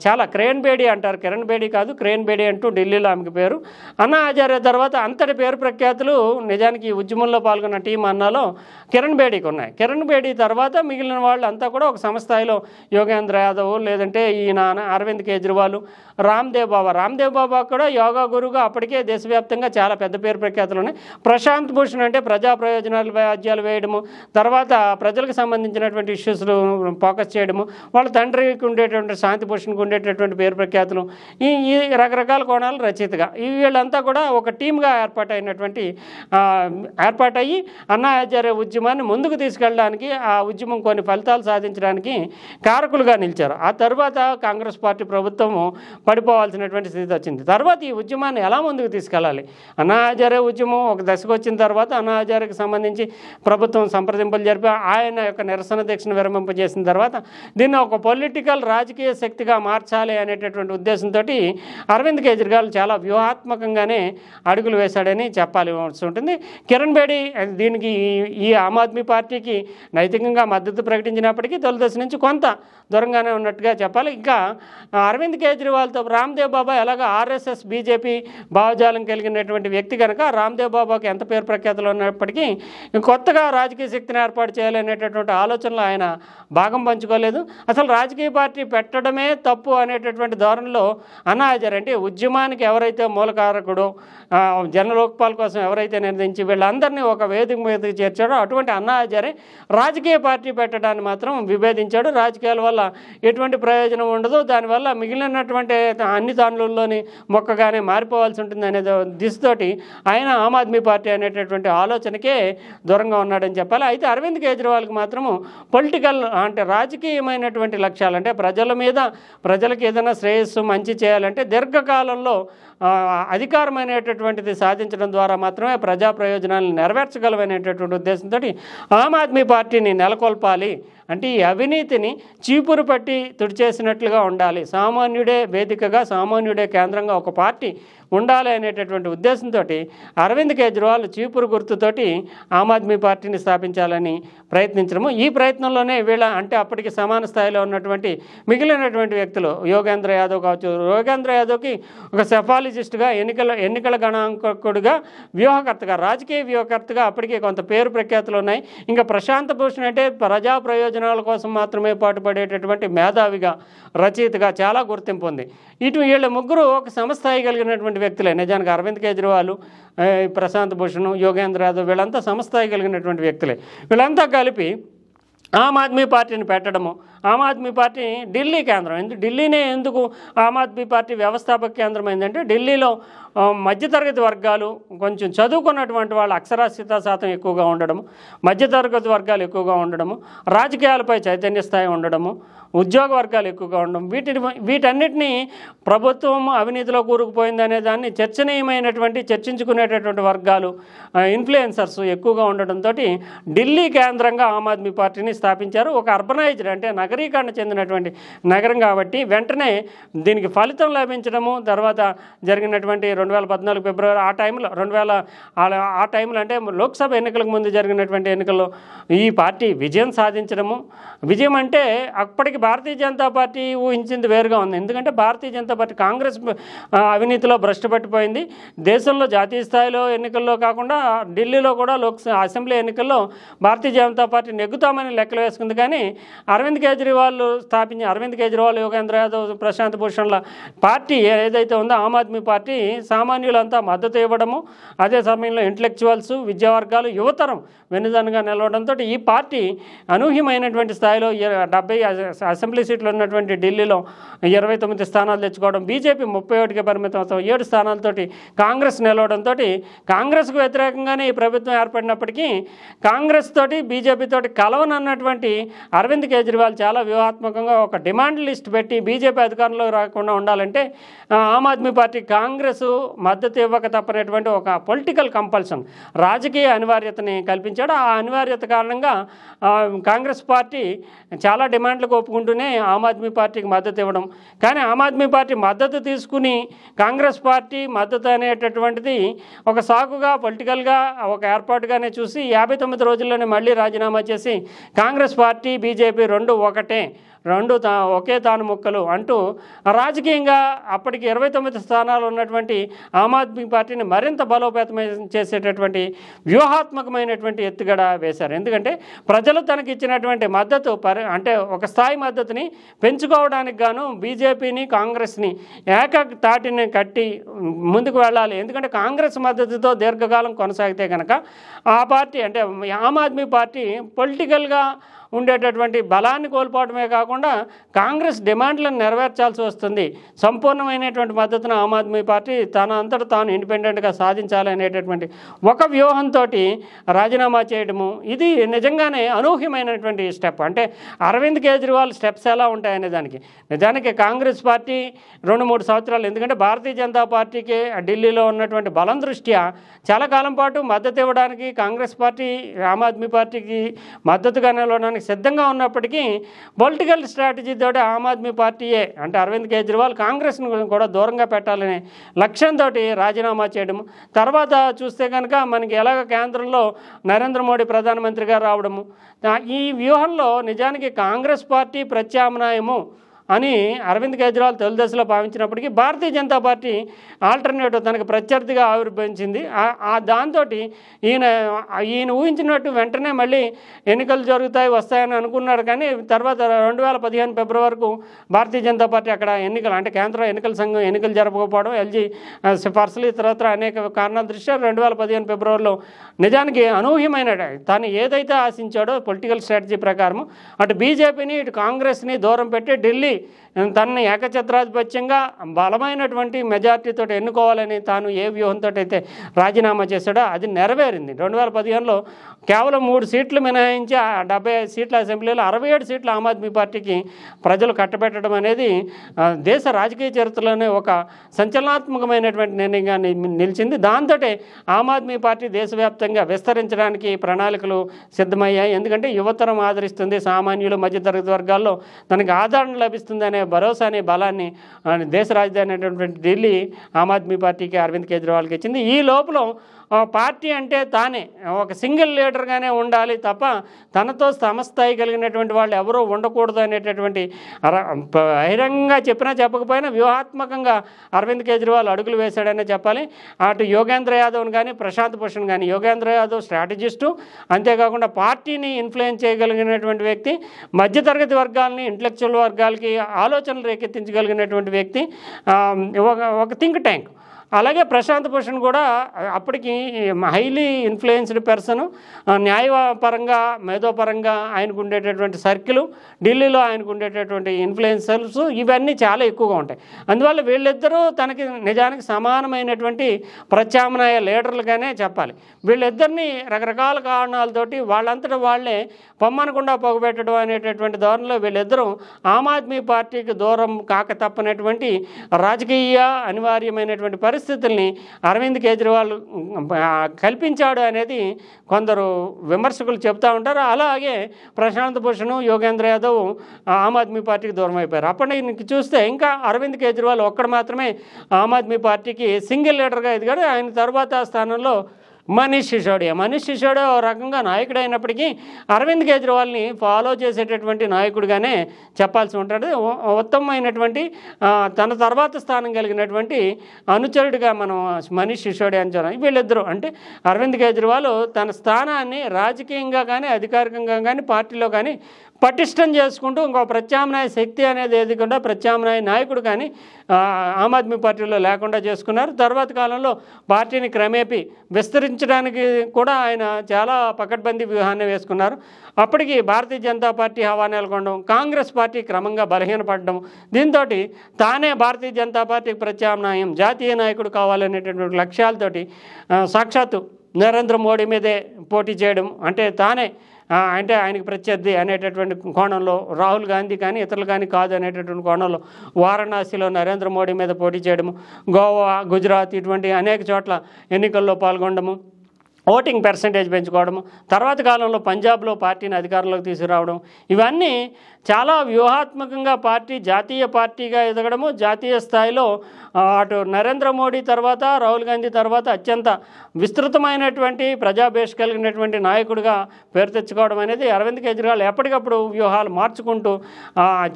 చాలా క్రేన్ బేడీ అంటారు, కిరణ్ బేడీ కాదు క్రేన్ బేడీ అంటూ ఢిల్లీలో ఆమెకి పేరు. అన్నా హజారే తర్వాత అంతటి పేరు ప్రఖ్యాతులు నిజానికి ఈ ఉద్యమంలో పాల్గొన్న టీం అన్నాలో కిరణ్ బేడీకి ఉన్నాయి. కిరణ్ బేడీ తర్వాత మిగిలిన వాళ్ళు అంతా కూడా ఒక సమస్థాయిలో యోగేంద్ర యాదవ్, లేదంటే ఈయన అరవింద్ కేజ్రీవాల్, రామ్దేవ్ బాబా కూడా యోగా గురువుగా అప్పటికే దేశవ్యాప్తంగా చాలా పెద్ద పేరు ప్రఖ్యాతులు ఉన్నాయి. ప్రశాంత్ భూషణ్ అంటే ప్రజా ప్రయోజనాలు వ్యాజ్యాలు వేయడము, తర్వాత ప్రజలకు సంబంధించినటువంటి ఇష్యూస్లు ఫోకస్ చేయడము, వాళ్ళ తండ్రికి ఉండేటువంటి శాంతి భూషణ్కి ఉండేటటువంటి పేరు ప్రఖ్యాతులు, ఈ రకరకాల కోణాలు రచయితగా వీళ్ళంతా కూడా ఒక టీమ్గా ఏర్పాటయ్యి అన్నా హజారే ఉద్యమాన్ని ముందుకు తీసుకెళ్ళడానికి, ఆ ఉద్యమం కొన్ని ఫలితాలు సాధించడానికి కారకులుగా నిలిచారు. ఆ తర్వాత కాంగ్రెస్ పార్టీ ప్రభుత్వము పడిపోవాల్సినటువంటి స్థితి వచ్చింది. తర్వాత ఈ ఉద్యమాన్ని ఎలా ముందుకు తీసుకెళ్ళాలి? అన్నా హజారే ఉద్యమం ఒక దశకు వచ్చిన తర్వాత అన్నా హజారేకి సంబంధించి ప్రభుత్వం సంప్రదింపులు జరిపి ఆయన యొక్క నిరసన దీక్షను విరమింపజేసిన తర్వాత దీన్ని ఒక పొలిటికల్ రాజకీయ శక్తిగా మార్చాలి అనేటటువంటి ఉద్దేశంతో అరవింద్ కేజ్రీవాల్ చాలా వ్యూహాత్మకంగానే అడుగులు వేశాడని చెప్పాల్సి ఉంటుంది. కిరణ్ బేడీ దీనికి ఈ ఆమ్ ఆద్మీ పార్టీకి నైతికంగా మద్దతు ప్రకటించినప్పటికీ తొలి దశ నుంచి కొంత దూరంగానే ఉన్నట్టుగా చెప్పాలి. ఇంకా అరవింద్ కేజ్రీవాల్తో రామ్దేవ్ బాబా ఎలాగ ఆర్ఎస్ఎస్ బీజేపీ భావజాలం కలిగినటువంటి వ్యక్తి కనుక రామ్దేవ్ బాబాకి ఎంత పేరు ప్రఖ్యాతులు ఉన్నప్పటికీ కొత్తగా రాజకీయ శక్తిని ఏర్పాటు చేయాలనేటటువంటి ఆలోచనలో ఆయన భాగం పంచుకోలేదు. అసలు రాజకీయ పార్టీ పెట్టడమే తప్పు అనేటటువంటి ధోరణిలో అన్నా హజారే అంటే ఉద్యమానికి ఎవరైతే మూలకారకుడో, జనలోక్పాల్ కోసం ఎవరైతే నిర్ణయించి వీళ్ళందరినీ ఒక వేదిక మీదకి చేర్చాడో అటువంటి అన్నా హజారే రాజకీయ పార్టీ పెట్టడాన్ని మాత్రం విభేదించాడు. రాజకీయాల వల్ల ఎటువంటి ప్రయోజనం ఉండదు, దానివల్ల మిగిలినటువంటి అన్ని దానులలోని మొక్కగానే మారిపోవాల్సి ఉంటుంది అనే దిశతోటి ఆయన ఆమ్ ఆద్మీ పార్టీ అనేటటువంటి ఆలోచనకే దూరంగా ఉన్నాడని చెప్పాలి. అయితే అరవింద్ కేజ్రీవాల్కి మాత్రము పొలిటికల్ అంటే రాజకీయమైనటువంటి లక్ష్యాలు అంటే ప్రజలకు ఏదైనా శ్రేయస్సు మంచి చేయాలంటే దీర్ఘకాలంలో అధికారమైనటువంటిది సాధించడం ద్వారా మాత్రమే ప్రజా ప్రయోజనాలను నెరవేర్చగలమనేటటువంటి ఉద్దేశంతో ఆమ్ ఆద్మీ పార్టీని నెలకొల్పాలి. అంటే ఈ అవినీతిని చీపురు పట్టి తుడిచేసినట్లుగా ఉండాలి, సామాన్యుడే వేదికగా సామాన్యుడే కేంద్రంగా ఒక పార్టీ ఉండాలి అనేటటువంటి ఉద్దేశంతో అరవింద్ కేజ్రీవాల్ చీపురు గుర్తుతోటి ఆమ్ ఆద్మీ పార్టీని స్థాపించాలని ప్రయత్నించడము. ఈ ప్రయత్నంలోనే వీళ్ళ అంటే అప్పటికి సమాన స్థాయిలో ఉన్నటువంటి మిగిలినటువంటి వ్యక్తులు యోగేంద్ర యాదవ్ కావచ్చు, యోగేంద్ర యాదవ్కి ఒక సెఫాలజిస్ట్గా ఎన్నికల గణాంకుడుగా రాజకీయ వ్యూహకర్తగా అప్పటికే కొంత పేరు ప్రఖ్యాతులు ఉన్నాయి. ఇంకా ప్రశాంత్ భూషణ్ అంటే ప్రజా ప్రయోజనాల కోసం మాత్రమే పాటుపడేటటువంటి మేధావిగా రచయితగా చాలా గుర్తింపు ఉంది. వీళ్ళ ముగ్గురు ఒక సమస్థాయి కలిగినటువంటి వ్యక్తులే. నిజానికి అరవింద్ కేజ్రీవాల్, ప్రశాంత్ భూషణ్, యోగేంద్ర యాదవ్ వీళ్ళంతా సమస్థాయి కలిగినటువంటి వ్యక్తులే. వీళ్ళంతా కలిపి ఆమ్ ఆద్మీ పార్టీని పెట్టడము. ఆమ్ ఆద్మీ పార్టీ ఢిల్లీ కేంద్రం. ఢిల్లీనే ఎందుకు ఆమ్ ఆద్మీ పార్టీ వ్యవస్థాపక కేంద్రం అయిందంటే ఢిల్లీలో మధ్యతరగతి వర్గాలు కొంచెం చదువుకున్నటువంటి వాళ్ళ అక్షరాస్యత శాతం ఎక్కువగా ఉండడము, మధ్యతరగతి వర్గాలు ఎక్కువగా ఉండడము, రాజకీయాలపై చైతన్య స్థాయి ఉండడము, ఉద్యోగ వర్గాలు ఎక్కువగా ఉండడం, వీటన్నిటినీ ప్రభుత్వం అవినీతిలో కూరుకుపోయిందనే దాన్ని చర్చించుకునేటటువంటి వర్గాలు, ఇన్ఫ్లుయెన్సర్స్ ఎక్కువగా ఉండడంతో ఢిల్లీ కేంద్రంగా ఆమ్ ఆద్మీ పార్టీని స్థాపించారు. ఒక అర్బనైజ్డ్ అంటే నగరీకరణ చెందినటువంటి నగరం కాబట్టి వెంటనే దీనికి ఫలితం లభించడము. తర్వాత జరిగినటువంటి 2014 ఫిబ్రవరి ఆ టైంలో అంటే లోక్సభ ఎన్నికలకు ముందు జరిగినటువంటి ఎన్నికల్లో ఈ పార్టీ విజయం సాధించడము. విజయం అంటే అప్పటికి భారతీయ జనతా పార్టీ ఊహించింది వేరుగా ఉంది. ఎందుకంటే భారతీయ జనతా పార్టీ కాంగ్రెస్ అవినీతిలో భ్రష్టు పట్టిపోయింది. దేశంలో జాతీయ స్థాయిలో ఎన్నికల్లో కాకుండా ఢిల్లీలో కూడా అసెంబ్లీ ఎన్నికల్లో భారతీయ జనతా పార్టీ నెగ్గుతామని లెక్కలు వేసుకుంది. కానీ అరవింద్ కేజ్రీవాల్, యోగేంద్ర యాదవ్, ప్రశాంత్ భూషణ్ల పార్టీ ఏదైతే ఉందో ఆమ్ ఆద్మీ పార్టీ సామాన్యులంతా మద్దతు ఇవ్వడము, అదే సమయంలో ఇంటలెక్చువల్స్, విద్యావర్గాలు, యువతరం వెన్నుదన్నుగా నిలవడంతో ఈ పార్టీ అనూహ్యమైనటువంటి స్థాయిలో 70 అసెంబ్లీ సీట్లు ఉన్నటువంటి ఢిల్లీలో 29 స్థానాలు తెచ్చుకోవడం, బీజేపీ 31కి పరిమితం 7 స్థానాలతోటి కాంగ్రెస్ నిలవడంతో కాంగ్రెస్కు వ్యతిరేకంగానే ఈ ప్రభుత్వం ఏర్పడినప్పటికీ కాంగ్రెస్ తోటి బీజేపీ తోటి కలవనన్నటువంటి అరవింద్ కేజ్రీవాల్ చాలా వ్యూహాత్మకంగా ఒక డిమాండ్ లిస్ట్ పెట్టి బీజేపీ అధికారంలో రాకుండా ఉండాలంటే ఆమ్ ఆద్మీ పార్టీ కాంగ్రెస్ మద్దతు ఇవ్వక తప్పనటువంటి ఒక పొలిటికల్ కంపల్షన్, రాజకీయ అనివార్యతని కల్పించాడు. ఆ అనివార్యత కారణంగా కాంగ్రెస్ పార్టీ చాలా డిమాండ్లకు ఒప్పుకుంటూనే ఆమ్ ఆద్మీ పార్టీకి మద్దతు ఇవ్వడం. కానీ ఆమ్ ఆద్మీ పార్టీ మద్దతు తీసుకుని కాంగ్రెస్ పార్టీ మద్దతు అనేటటువంటిది ఒక సాకుగా, పొలిటికల్గా ఒక ఏర్పాటుగానే చూసి 59 రోజుల్లోనే మళ్ళీ రాజీనామా చేసి కాంగ్రెస్ పార్టీ, బీజేపీ రెండు ఒకే తాను ముక్కలు అంటూ రాజకీయంగా అప్పటికి 29 స్థానాలు ఉన్నటువంటి ఆమ్ ఆద్మీ పార్టీని మరింత బలోపేతం చేసేటటువంటి వ్యూహాత్మకమైనటువంటి ఎత్తుగడ వేశారు. ఎందుకంటే ప్రజలు తనకి ఇచ్చినటువంటి మద్దతు అంటే ఒక స్థాయి మద్దతుని పెంచుకోవడానికి గాను బీజేపీని, కాంగ్రెస్ని తాటిని కట్టి ముందుకు వెళ్ళాలి. ఎందుకంటే కాంగ్రెస్ మద్దతుతో దీర్ఘకాలం కొనసాగితే కనుక ఆ పార్టీ అంటే ఆమ్ ఆద్మీ పార్టీ పొలిటికల్గా ఉండేటటువంటి బలాన్ని కోల్పోవడమే కాకుండా కాంగ్రెస్ డిమాండ్లను నెరవేర్చాల్సి వస్తుంది. సంపూర్ణమైనటువంటి మద్దతును ఆమ్ ఆద్మీ పార్టీ తన అంతటా తాను ఇండిపెండెంట్గా సాధించాలి అనేటటువంటి ఒక వ్యూహంతో రాజీనామా చేయడము, ఇది నిజంగానే అనూహ్యమైనటువంటి స్టెప్. అంటే అరవింద్ కేజ్రీవాల్ స్టెప్స్ ఎలా ఉంటాయనే దానికి నిజానికి కాంగ్రెస్ పార్టీ 2-3 సంవత్సరాలు, ఎందుకంటే భారతీయ జనతా పార్టీకి ఢిల్లీలో ఉన్నటువంటి బలం దృష్ట్యా చాలా కాలం పాటు మద్దతు ఇవ్వడానికి కాంగ్రెస్ పార్టీ ఆమ్ ఆద్మీ పార్టీకి మద్దతుగా నిలవడానికి సిద్ధంగా ఉన్నప్పటికీ పొలిటికల్ స్ట్రాటజీతో ఆమ్ ఆద్మీ పార్టీయే అంటే అరవింద్ కేజ్రీవాల్ కాంగ్రెస్ను కూడా దూరంగా పెట్టాలనే లక్ష్యంతో రాజీనామా చేయడము. తర్వాత చూస్తే కనుక మనకి ఎలాగ కేంద్రంలో నరేంద్ర మోడీ ప్రధానమంత్రిగా రావడము, ఈ వ్యూహంలో నిజానికి కాంగ్రెస్ పార్టీ ప్రత్యామ్నాయము అని అరవింద్ కేజ్రీవాల్ తొలి దశలో భావించినప్పటికీ భారతీయ జనతా పార్టీ ఆల్టర్నేటివ్ తనకు ప్రత్యర్థిగా ఆవిర్భవించింది. దాంతో ఈయన ఊహించినట్టు వెంటనే మళ్ళీ ఎన్నికలు వస్తాయని అనుకున్నాడు. కానీ తర్వాత 2015 ఫిబ్రవరి వరకు భారతీయ జనతా పార్టీ అక్కడ ఎన్నికలు అంటే కేంద్ర ఎన్నికల సంఘం ఎన్నికలు జరపకపోవడం, ఎల్జీ సిఫార్సులు తర్వాత అనేక కారణాల దృష్ట్యా 2015 ఫిబ్రవరిలో నిజానికి అనూహ్యమైన తాను ఏదైతే ఆశించాడో పొలిటికల్ స్ట్రాటజీ ప్రకారం అటు బీజేపీని ఇటు కాంగ్రెస్ని దూరం పెట్టి ఢిల్లీ తనని ఏకఛత్రాధిపత్యంగా బలమైనటువంటి మెజార్టీతో ఎన్నుకోవాలని తాను ఏ వ్యూహంతో అయితే రాజీనామా చేశాడో అది నెరవేరింది. 2015లో కేవలం 3 సీట్లు మినహాయించి 75 సీట్ల అసెంబ్లీలో 67 సీట్లు ఆమ్ ఆద్మీ పార్టీకి ప్రజలు కట్టబెట్టడం అనేది దేశ రాజకీయ చరిత్రలోనే ఒక సంచలనాత్మకమైనటువంటి నిర్ణయంగా నిలిచింది. దాంతో ఆమ్ ఆద్మీ పార్టీ దేశవ్యాప్తంగా విస్తరించడానికి ప్రణాళికలు సిద్ధమయ్యాయి. ఎందుకంటే యువతరం ఆదరిస్తుంది, సామాన్యులు, మధ్యతరగతి వర్గాల్లో తనకి ఆదరణ లభిస్తుందనే భరోసాని బలాన్ని దేశ రాజధాని అయినటువంటి ఢిల్లీ ఆమ్ ఆద్మీ పార్టీకి అరవింద్ కేజ్రీవాల్కి ఇచ్చింది. ఈ లోపల పార్టీ అంటే తానే ఒక సింగిల్ లీడర్గానే ఉండాలి తప్ప తనతో సమస్థాయి కలిగినటువంటి వాళ్ళు ఎవరూ ఉండకూడదు అనేటటువంటి బహిరంగంగా చెప్పినా చెప్పకపోయినా వ్యూహాత్మకంగా అరవింద్ కేజ్రీవాల్ అడుగులు వేశాడనే చెప్పాలి. అటు యోగేంద్ర యాదవ్ని కానీ ప్రశాంత్ భూషణ్ కానీ, యోగేంద్ర యాదవ్ స్ట్రాటజిస్టు, అంతేకాకుండా పార్టీని ఇన్ఫ్లుయెన్స్ చేయగలిగినటువంటి వ్యక్తి, మధ్యతరగతి వర్గాలని, ఇంటలెక్చువల్ వర్గాలకి ఆలోచనలు రేకెత్తించగలిగినటువంటి వ్యక్తి, ఒక థింక్ ట్యాంక్. అలాగే ప్రశాంత్ భూషణ్ కూడా అప్పటికి హైలీ ఇన్ఫ్లుయెన్స్డ్ పర్సన్, న్యాయపరంగా మేధోపరంగా ఆయనకు ఉండేటటువంటి సర్కిల్, ఢిల్లీలో ఆయనకు ఉండేటటువంటి ఇన్ఫ్లుయెన్సర్స్ ఇవన్నీ చాలా ఎక్కువగా ఉంటాయి. అందువల్ల వీళ్ళిద్దరూ తనకి నిజానికి సమానమైనటువంటి ప్రత్యామ్నాయ లీడర్లుగానే చెప్పాలి. వీళ్ళిద్దరినీ రకరకాల కారణాలతోటి వాళ్ళంతటా వాళ్ళే పొమ్మనకుండా పొగబెట్టడం అనేటటువంటి ధోరణిలో వీళ్ళిద్దరూ ఆమ్ ఆద్మీ పార్టీకి దూరం కాక తప్పనటువంటి రాజకీయ అనివార్యమైనటువంటి పరిస్థితుల్ని అరవింద్ కేజ్రీవాల్ కల్పించాడు అనేది కొందరు విమర్శకులు చెప్తూ ఉంటారు. అలాగే ప్రశాంత్ భూషణ్, యోగేంద్ర యాదవ్ ఆమ్ ఆద్మీ పార్టీకి దూరం అయిపోయారు. అప్పటికి చూస్తే ఇంకా అరవింద్ కేజ్రీవాల్ ఒక్కడు మాత్రమే ఆమ్ ఆద్మీ పార్టీకి సింగిల్ లీడర్గా ఎదిగాడు. ఆయన తర్వాత స్థానంలో మనీష్ సిసోడియా ఓ రకంగా నాయకుడు అయినప్పటికీ అరవింద్ కేజ్రీవాల్ని ఫాలో చేసేటటువంటి నాయకుడిగానే చెప్పాల్సి ఉంటుంది. ఉత్తమమైనటువంటి తన తర్వాత స్థానం కలిగినటువంటి అనుచరుడిగా మనం మనీష్ సిసోడియా అంచనా. వీళ్ళిద్దరూ అంటే అరవింద్ కేజ్రీవాల్ తన స్థానాన్ని రాజకీయంగా కానీ అధికారికంగా కానీ పార్టీలో కానీ పటిష్టం చేసుకుంటూ ఇంకో ప్రత్యామ్నాయ శక్తి అనేది ఏదికుండా ప్రత్యామ్నాయ నాయకుడు కానీ ఆమ్ ఆద్మీ పార్టీలో లేకుండా చేసుకున్నారు. తర్వాత కాలంలో పార్టీని క్రమేపీ విస్తరించడానికి కూడా ఆయన చాలా పకడ్బందీ వ్యూహాన్ని వేసుకున్నారు. అప్పటికి భారతీయ జనతా పార్టీ హవా నెలకొనడం, కాంగ్రెస్ పార్టీ క్రమంగా బలహీనపడడం, దీంతో తానే భారతీయ జనతా పార్టీకి ప్రత్యామ్నాయం జాతీయ నాయకుడు కావాలనేటటువంటి లక్ష్యాలతోటి సాక్షాత్తు నరేంద్ర మోడీ మీదే పోటీ చేయడం, అంటే తానే అంటే ఆయనకి ప్రత్యర్థి అనేటటువంటి కోణంలో రాహుల్ గాంధీ కానీ ఇతరులు కానీ కాదు అనేటటువంటి కోణంలో వారణాసిలో నరేంద్ర మోడీ మీద పోటీ చేయడము, గోవా, గుజరాత్ ఇటువంటి అనేక చోట్ల ఎన్నికల్లో పాల్గొనడము, ఓటింగ్ పర్సంటేజ్ పెంచుకోవడము, తర్వాత కాలంలో పంజాబ్లో పార్టీని అధికారంలోకి తీసుకురావడం, ఇవన్నీ చాలా వ్యూహాత్మకంగా పార్టీ జాతీయ పార్టీగా ఎదగడము, జాతీయ స్థాయిలో అటు నరేంద్ర మోడీ తర్వాత రాహుల్ గాంధీ తర్వాత అత్యంత విస్తృతమైనటువంటి ప్రజాబేష్ కలిగినటువంటి నాయకుడిగా పేరు తెచ్చుకోవడం అనేది అరవింద్ కేజ్రీవాల్ ఎప్పటికప్పుడు వ్యూహాలు మార్చుకుంటూ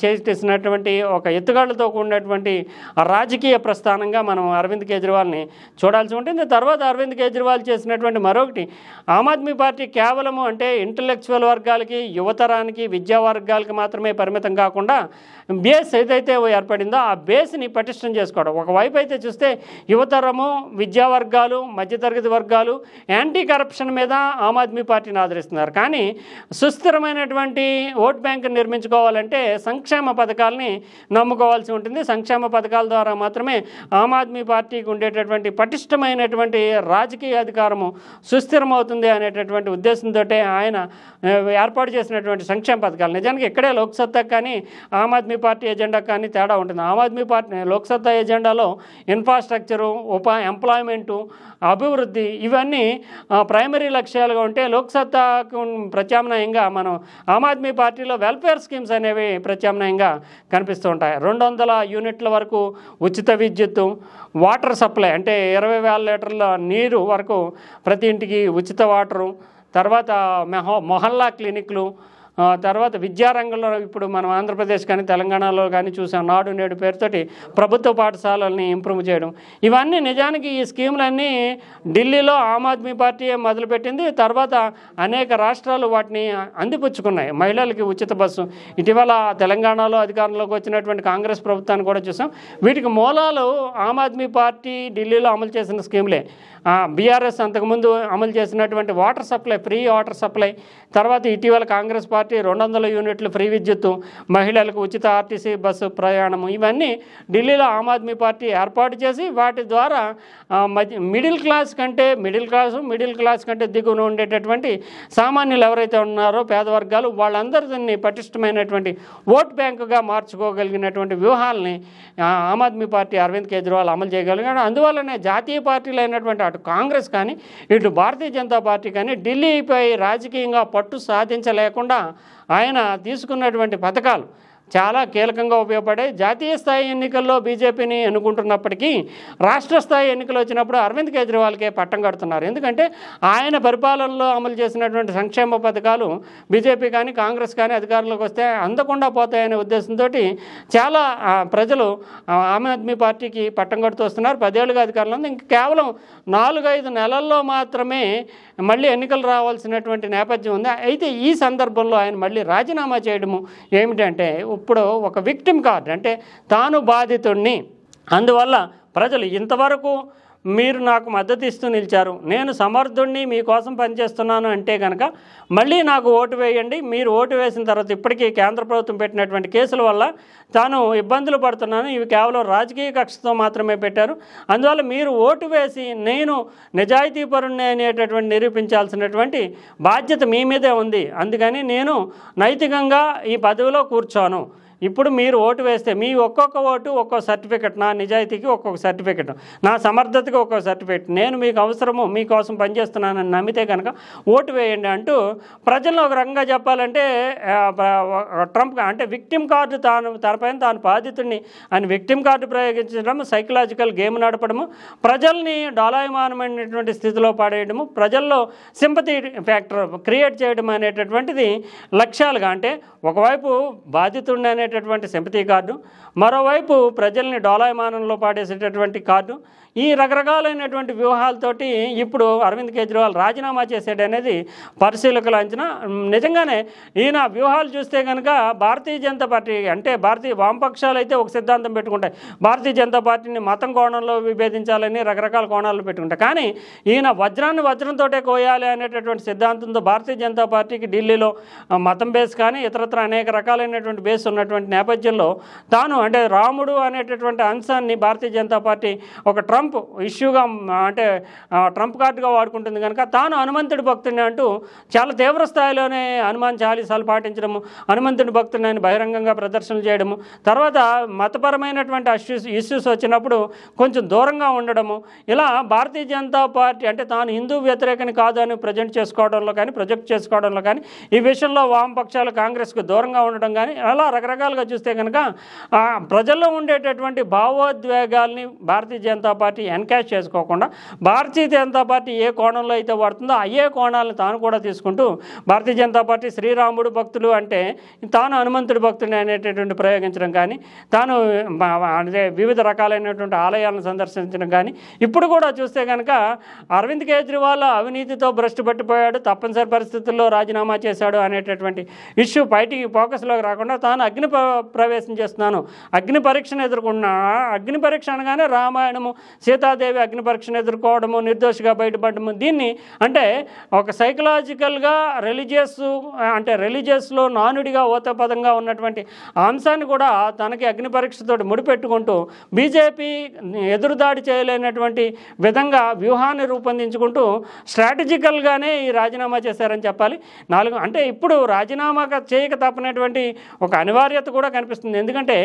చేసినటువంటి ఒక ఎత్తుగాళ్లతో కూడినటువంటి రాజకీయ ప్రస్థానంగా మనం అరవింద్ కేజ్రీవాల్ని చూడాల్సి ఉంటుంది. తర్వాత అరవింద్ కేజ్రీవాల్ చేసినటువంటి మరొకటి, ఆమ్ ఆద్మీ పార్టీ కేవలము అంటే ఇంటలెక్చువల్ వర్గాలకి, యువతరానికి, విద్యా వర్గాలకి మాత్రమే పరిమితం కాకుండా బేస్ ఏదైతే ఏర్పడిందో ఆ బేస్ని పటిష్టం చేసుకోవడం. ఒకవైపు అయితే చూస్తే యువతరము, విద్యా వర్గాలు, మధ్యతరగతి వర్గాలు యాంటీ కరప్షన్ మీద ఆమ్ ఆద్మీ పార్టీని ఆదరిస్తున్నారు. కానీ సుస్థిరమైనటువంటి ఓట్ బ్యాంకుని నిర్మించుకోవాలంటే సంక్షేమ పథకాలని నమ్ముకోవాల్సి ఉంటుంది. సంక్షేమ పథకాల ద్వారా మాత్రమే ఆమ్ ఆద్మీ పార్టీకి ఉండేటటువంటి పటిష్టమైనటువంటి రాజకీయ అధికారము సుస్థిరమవుతుంది అనేటటువంటి ఉద్దేశంతో ఆయన ఏర్పాటు చేసినటువంటి సంక్షేమ పథకాలు. నిజానికి ఇక్కడే లోక్సత్తా కానీ ఆమ్ ఆద్మీ పార్టీ ఎజెండా కానీ తేడా ఉంటుంది. ఆమ్ ఆద్మీ పార్టీ లోక్సత్తా ఎజెండాలో ఇన్ఫ్రాస్ట్రక్చరు, ఎంప్లాయ్మెంటు, అభివృద్ధి ఇవన్నీ ప్రైమరీ లక్ష్యాలుగా ఉంటే లోక్సత్తాకు ప్రత్యామ్నాయంగా మనం ఆమ్ ఆద్మీ పార్టీలో వెల్ఫేర్ స్కీమ్స్ అనేవి ప్రత్యామ్నాయంగా కనిపిస్తూ ఉంటాయి. 200 యూనిట్ల వరకు ఉచిత విద్యుత్తు, వాటర్ సప్లై అంటే 20,000 లీటర్ల నీరు వరకు ప్రతి ఇంటికి ఉచిత వాటరు, తర్వాత మొహల్లా క్లినిక్లు, తర్వాత విద్యారంగంలో ఇప్పుడు మనం ఆంధ్రప్రదేశ్ కానీ తెలంగాణలో కానీ చూసాం, నాడు నేడు పేరుతోటి ప్రభుత్వ పాఠశాలల్ని ఇంప్రూవ్ చేయడం. ఇవన్నీ నిజానికి ఈ స్కీములన్నీ ఢిల్లీలో ఆమ్ ఆద్మీ పార్టీ మొదలుపెట్టింది. తర్వాత అనేక రాష్ట్రాలు వాటిని అందిపుచ్చుకున్నాయి. మహిళలకి ఉచిత బస్సు, ఇటీవల తెలంగాణలో అధికారంలోకి వచ్చినటువంటి కాంగ్రెస్ ప్రభుత్వాన్ని కూడా చూసాం. వీటికి మూలాలు ఆమ్ ఆద్మీ పార్టీ ఢిల్లీలో అమలు చేసిన స్కీములే. బీఆర్ఎస్ అంతకుముందు అమలు చేసినటువంటి water supply, free water supply, తర్వాత ఇటీవల కాంగ్రెస్ పార్టీ 200 యూనిట్లు ఫ్రీ విద్యుత్తు, మహిళలకు ఉచిత ఆర్టీసీ బస్సు ప్రయాణము, ఇవన్నీ ఢిల్లీలో ఆమ్ ఆద్మీ పార్టీ ఏర్పాటు చేసి వాటి ద్వారా మిడిల్ క్లాస్ కంటే దిగువన ఉండేటటువంటి సామాన్యులు ఎవరైతే ఉన్నారో పేద వర్గాలు వాళ్ళందరినీ పటిష్టమైనటువంటి ఓట్ బ్యాంకుగా మార్చుకోగలిగినటువంటి వ్యూహాలని ఆమ్ ఆద్మీ పార్టీ అరవింద్ కేజ్రీవాల్ అమలు చేయగలిగాడు. అందువల్లనే జాతీయ పార్టీలు అయినటువంటి అటు కాంగ్రెస్ కానీ ఇటు భారతీయ జనతా పార్టీ కానీ ఢిల్లీపై రాజకీయంగా పట్టు సాధించలేకుండా ఆయన తీసుకున్నటువంటి పథకాలు చాలా కీలకంగా ఉపయోగపడే. జాతీయ స్థాయి ఎన్నికల్లో బీజేపీని ఎన్నుకుంటున్నప్పటికీ రాష్ట్ర స్థాయి ఎన్నికలు వచ్చినప్పుడు అరవింద్ కేజ్రీవాల్కే పట్టం కడుతున్నారు. ఎందుకంటే ఆయన పరిపాలనలో అమలు చేసినటువంటి సంక్షేమ పథకాలు బీజేపీ కానీ కాంగ్రెస్ కానీ అధికారంలోకి వస్తే అందకుండా పోతాయనే ఉద్దేశంతో చాలా ప్రజలు ఆమ్ ఆద్మీ పార్టీకి పట్టం కడుతూ వస్తున్నారు. 10 ఏళ్ళుగా అధికారంలో ఉంది. ఇంక కేవలం 4-5 నెలల్లో మాత్రమే మళ్ళీ ఎన్నికలు రావాల్సినటువంటి నేపథ్యం ఉంది. అయితే ఈ సందర్భంలో ఆయన మళ్ళీ రాజీనామా చేయడము ఏమిటంటే ఇప్పుడు ఒక విక్టిమ్ కార్డ్, అంటే తాను బాధితుడిని, అందువల్ల ప్రజలు ఇంతవరకు మీరు నాకు మద్దతు ఇస్తూ నిలిచారు, నేను సమర్థుడిని, మీకోసం పనిచేస్తున్నాను అంటే కనుక మళ్ళీ నాకు ఓటు వేయండి. మీరు ఓటు వేసిన తర్వాత ఇప్పటికీ కేంద్ర ప్రభుత్వం పెట్టినటువంటి కేసుల వల్ల తాను ఇబ్బందులు పడుతున్నాను, ఇవి కేవలం రాజకీయ కక్షతో మాత్రమే పెట్టారు, అందువల్ల మీరు ఓటు వేసి నేను నిజాయితీపరుణ్ణి అనేటటువంటి నిరూపించాల్సినటువంటి బాధ్యత మీ మీదే ఉంది, అందుకని నేను నైతికంగా ఈ పదవిలో కూర్చోను, ఇప్పుడు మీరు ఓటు వేస్తే మీ ఒక్కొక్క ఓటు ఒక్కో సర్టిఫికెట్, నా నిజాయితీకి ఒక్కొక్క సర్టిఫికెట్, నా సమర్థతకి ఒక్కొక్క సర్టిఫికెట్, నేను మీకు అవసరము మీకోసం పనిచేస్తున్నానని నమ్మితే కనుక ఓటు వేయండి అంటూ ప్రజలను ఒక రకంగా చెప్పాలంటే ట్రంప్ అంటే విక్టిమ్ కార్డు తనపైన తాను బాధితుడిని అని విక్టిమ్ కార్డు ప్రయోగించడం, సైకలాజికల్ గేమ్ నడపడము, ప్రజల్ని డోలాయమానమైనటువంటి స్థితిలో పాడేయడము, ప్రజల్లో సింపతి ఫ్యాక్టర్ క్రియేట్ చేయడం అనేటటువంటిది లక్ష్యాలుగా, అంటే ఒకవైపు బాధితుడిని అనేటటువంటి సింపతి కార్డు, మరోవైపు ప్రజల్ని డోలాయమానంలో పాడేసేటటువంటి కార్డు, ఈ రకరకాలైనటువంటి వ్యూహాలతోటి ఇప్పుడు అరవింద్ కేజ్రీవాల్ రాజీనామా చేసాడనేది పరిశీలకుల అంచనా. నిజంగానే ఈయన వ్యూహాలు చూస్తే కనుక భారతీయ జనతా పార్టీ అంటే భారతీయ వామపక్షాలు అయితే ఒక సిద్ధాంతం పెట్టుకుంటాయి, భారతీయ జనతా పార్టీని మతం కోణంలో విభేదించాలని రకరకాల కోణాల్లో పెట్టుకుంటాయి. కానీ ఈయన వజ్రాన్ని వజ్రంతోటే కోయాలి అనేటటువంటి సిద్ధాంతంతో భారతీయ జనతా పార్టీకి ఢిల్లీలో మతం బేస్ కానీ ఇతరత్ర అనేక రకాలైనటువంటి బేస్ ఉన్నటువంటి నేపథ్యంలో తాను అంటే రాముడు అనేటటువంటి అంశాన్ని భారతీయ జనతా పార్టీ ఒక ట్రంప్ ఇష్యూగా అంటే ట్రంప్ కార్డుగా వాడుకుంటుంది కనుక తాను హనుమంతుడి భక్తుడిని అంటూ చాలా తీవ్ర స్థాయిలోనే హనుమాన్ చాలీసాలు పాటించడము, హనుమంతుడి భక్తుడిని ఆయన బహిరంగంగా ప్రదర్శనలు చేయడము, తర్వాత మతపరమైనటువంటి ఇష్యూస్ వచ్చినప్పుడు కొంచెం దూరంగా ఉండడము, ఇలా భారతీయ జనతా పార్టీ అంటే తాను హిందూ వ్యతిరేకని కాదు అని ప్రొజెక్ట్ చేసుకోవడంలో కానీ ఈ విషయంలో వామపక్షాలు కాంగ్రెస్కు దూరంగా ఉండడం కానీ అలా రకరకాలుగా చూస్తే కనుక ప్రజల్లో ఉండేటటువంటి భావోద్వేగాల్ని భారతీయ జనతా పార్టీ ఎన్కాష్ చేసుకోకుండా భారతీయ జనతా పార్టీ ఏ కోణంలో అయితే వాడుతుందో అయ్యే కోణాలను తాను కూడా తీసుకుంటూ భారతీయ జనతా పార్టీ శ్రీరాముడు భక్తులు అంటే తాను హనుమంతుడి భక్తుని అనేటటువంటి ప్రయోగించడం కానీ, తాను అంటే వివిధ రకాలైనటువంటి ఆలయాలను సందర్శించడం కానీ, ఇప్పుడు కూడా చూస్తే కనుక అరవింద్ కేజ్రీవాల్ అవినీతితో భ్రష్టు పట్టిపోయాడు, తప్పనిసరి పరిస్థితుల్లో రాజీనామా చేశాడు అనేటటువంటి ఇష్యూ బయటికి ఫోకస్లోకి రాకుండా తాను అగ్ని ప్రవేశం చేస్తున్నాను, అగ్ని పరీక్షను ఎదుర్కొన్నా, అగ్ని పరీక్ష అనగానే రామాయణము సీతాదేవి అగ్ని పరీక్షను ఎదుర్కోవడము, నిర్దోషిగా బయటపడము, దీన్ని అంటే ఒక సైకలాజికల్గా రిలీజియస్లో నానుడిగా ఓతపదంగా ఉన్నటువంటి అంశాన్ని కూడా తనకి అగ్ని పరీక్షతో ముడిపెట్టుకుంటూ బీజేపీ ఎదురుదాడి చేయలేనటువంటి విధంగా వ్యూహాన్ని రూపొందించుకుంటూ స్ట్రాటజికల్గానే ఈ రాజీనామా చేశారని చెప్పాలి. అంటే ఇప్పుడు రాజీనామా చేయక తప్పనటువంటి ఒక అనివార్యత కూడా కనిపిస్తుంది. ఎందుకంటే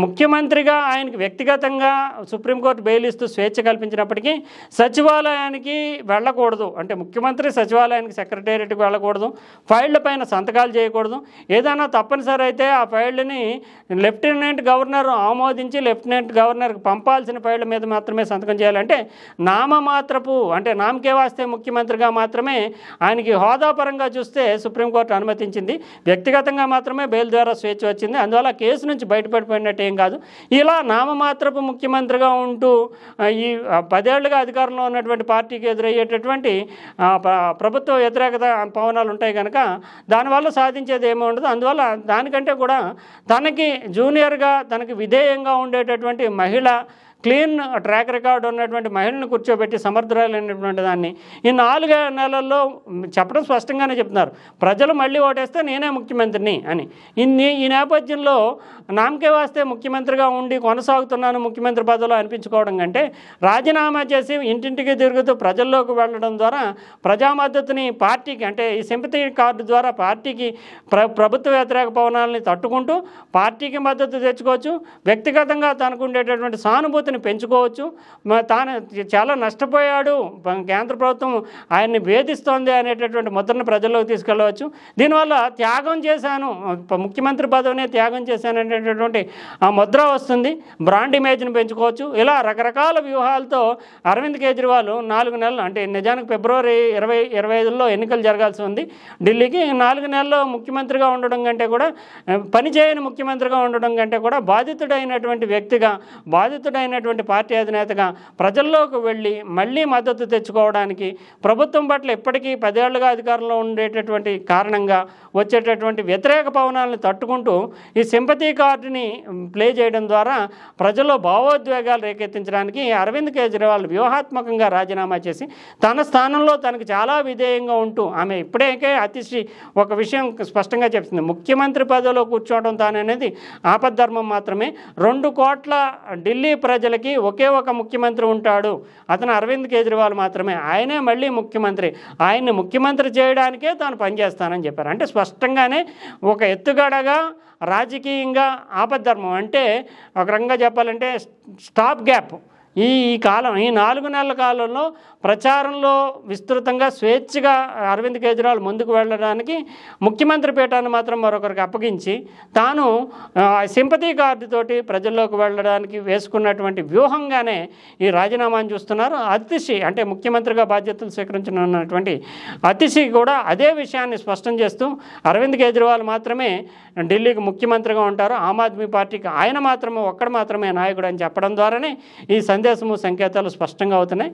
ముఖ్యమంత్రిగా ఆయనకి వ్యక్తిగతంగా సుప్రీంకోర్టు బెయిల్ ఇస్తూ స్వేచ్ఛ కల్పించినప్పటికీ సచివాలయానికి వెళ్ళకూడదు, అంటే ముఖ్యమంత్రి సచివాలయానికి సెక్రటేరియట్కి వెళ్ళకూడదు, ఫైళ్ళ పైన సంతకాలు చేయకూడదు, ఏదైనా తప్పనిసరి అయితే ఆ ఫైళ్ళని లెఫ్టినెంట్ గవర్నర్ ఆమోదించి లెఫ్టినెంట్ గవర్నర్కి పంపాల్సిన ఫైళ్ళ మీద మాత్రమే సంతకం చేయాలంటే నామమాత్రపు అంటే నామకే వాస్తే ముఖ్యమంత్రిగా మాత్రమే ఆయనకి హోదాపరంగా చూస్తే సుప్రీంకోర్టు అనుమతించింది, వ్యక్తిగతంగా మాత్రమే బెయిల్ ద్వారా స్వేచ్ఛ వచ్చింది, అందువల్ల కేసు నుంచి బయటపడిపోయినట్టు ఏం కాదు. ఇలా నామమాత్రపు ముఖ్యమంత్రిగా ఉంటూ ఈ 10 ఏళ్లుగా అధికారంలో ఉన్నటువంటి పార్టీకి ఎదురయ్యేటటువంటి ప్రభుత్వ వ్యతిరేకత పవనాలు ఉంటాయి కనుక దానివల్ల సాధించేది ఏమీ ఉండదు. అందువల్ల దానికంటే కూడా తనకి జూనియర్గా తనకి విధేయంగా ఉండేటటువంటి మహిళ, క్లీన్ ట్రాక్ రికార్డు ఉన్నటువంటి మహిళను కూర్చోబెట్టి సమర్థురాలైనటువంటి దాన్ని ఈ 4 నెలల్లో చెప్పడం స్పష్టంగానే చెప్తున్నారు, ప్రజలు మళ్ళీ ఓటేస్తే నేనే ముఖ్యమంత్రిని అని. ఈ నేపథ్యంలో నామకే వాస్తే ముఖ్యమంత్రిగా ఉండి కొనసాగుతున్నాను ముఖ్యమంత్రి పదవిలో అనిపించుకోవడం కంటే రాజీనామా చేసి ఇంటింటికి తిరుగుతూ ప్రజల్లోకి వెళ్ళడం ద్వారా ప్రజా మద్దతుని పార్టీకి అంటే ఈ సింపతి కార్డు ద్వారా పార్టీకి ప్రభుత్వ వ్యతిరేక పవనాలని తట్టుకుంటూ పార్టీకి మద్దతు తెచ్చుకోవచ్చు, వ్యక్తిగతంగా తనకు ఉండేటటువంటి సానుభూతిని పెంచుకోవచ్చు, తాను చాలా నష్టపోయాడు, కేంద్ర ప్రభుత్వం ఆయన్ని వేధిస్తోంది అనేటటువంటి ముద్రను ప్రజల్లోకి తీసుకెళ్ళవచ్చు. దీనివల్ల త్యాగం చేశాను, ముఖ్యమంత్రి పదవినే త్యాగం చేశాను అనేటటువంటి ఆ ముద్ర వస్తుంది, బ్రాండ్ ఇమేజ్ని పెంచుకోవచ్చు. ఇలా రకరకాల వ్యూహాలతో అరవింద్ కేజ్రీవాల్ 4 నెలలు అంటే నిజానికి ఫిబ్రవరి 2025లో ఎన్నికలు జరగాల్సి ఉంది ఢిల్లీకి, 4 నెలల్లో ముఖ్యమంత్రిగా ఉండడం కంటే కూడా పనిచేయని ముఖ్యమంత్రిగా ఉండడం కంటే కూడా బాధితుడైనటువంటి వ్యక్తిగా, బాధితుడైనటువంటి పార్టీ అధినేతగా ప్రజల్లోకి వెళ్ళి మళ్ళీ మద్దతు తెచ్చుకోవడానికి ప్రభుత్వం పట్ల ఇప్పటికీ 10 ఏళ్లుగా అధికారంలో ఉండేటటువంటి కారణంగా వచ్చేటటువంటి వ్యతిరేక పవనాలను తట్టుకుంటూ ఈ సింపతి కార్డుని ప్లే చేయడం ద్వారా ప్రజల్లో భావోద్వేగాలు రేకెత్తించడానికి అరవింద్ కేజ్రీవాల్ వ్యూహాత్మకంగా రాజీనామా చేసి తన స్థానంలో తనకు చాలా విధేయంగా ఉంటూ ఆమె ఇప్పటికే అతిశ్రీ ఒక విషయం స్పష్టంగా చెప్తుంది, ముఖ్యమంత్రి పదవిలో కూర్చోవడం తాననేది ఆపద్ధర్మం మాత్రమే. 2 కోట్ల ఢిల్లీ ప్రజలు ప్రజలకి ఒకే ఒక ముఖ్యమంత్రి ఉంటాడు, అతను అరవింద్ కేజ్రీవాల్ మాత్రమే, ఆయనే మళ్ళీ ముఖ్యమంత్రి, ఆయన్ని ముఖ్యమంత్రి చేయడానికే తాను పనిచేస్తానని చెప్పారు. అంటే స్పష్టంగానే ఒక ఎత్తుగడగా రాజకీయంగా ఆపద్ధర్మం, అంటే ఒక రకంగా చెప్పాలంటే స్టాప్ గ్యాప్ ఈ కాలం, ఈ 4 నెలల కాలంలో ప్రచారంలో విస్తృతంగా స్వేచ్ఛగా అరవింద్ కేజ్రీవాల్ ముందుకు వెళ్ళడానికి ముఖ్యమంత్రి పీఠాన్ని మాత్రం మరొకరికి అప్పగించి తాను సింపతి కార్డుతోటి ప్రజల్లోకి వెళ్ళడానికి వేసుకున్నటువంటి వ్యూహంగానే ఈ రాజీనామాను చూస్తున్నారు. అతిషి అంటే ముఖ్యమంత్రిగా బాధ్యతలు స్వీకరించనున్నటువంటి అతిషి కూడా అదే విషయాన్ని స్పష్టం చేస్తూ అరవింద్ కేజ్రీవాల్ మాత్రమే ఢిల్లీకి ముఖ్యమంత్రిగా ఉంటారు, ఆమ్ ఆద్మీ పార్టీకి ఆయన మాత్రమే ఒక్కడు మాత్రమే నాయకుడు అని చెప్పడం ద్వారానే ఈ సందేశము సంకేతాలు స్పష్టంగా అవుతున్నాయి.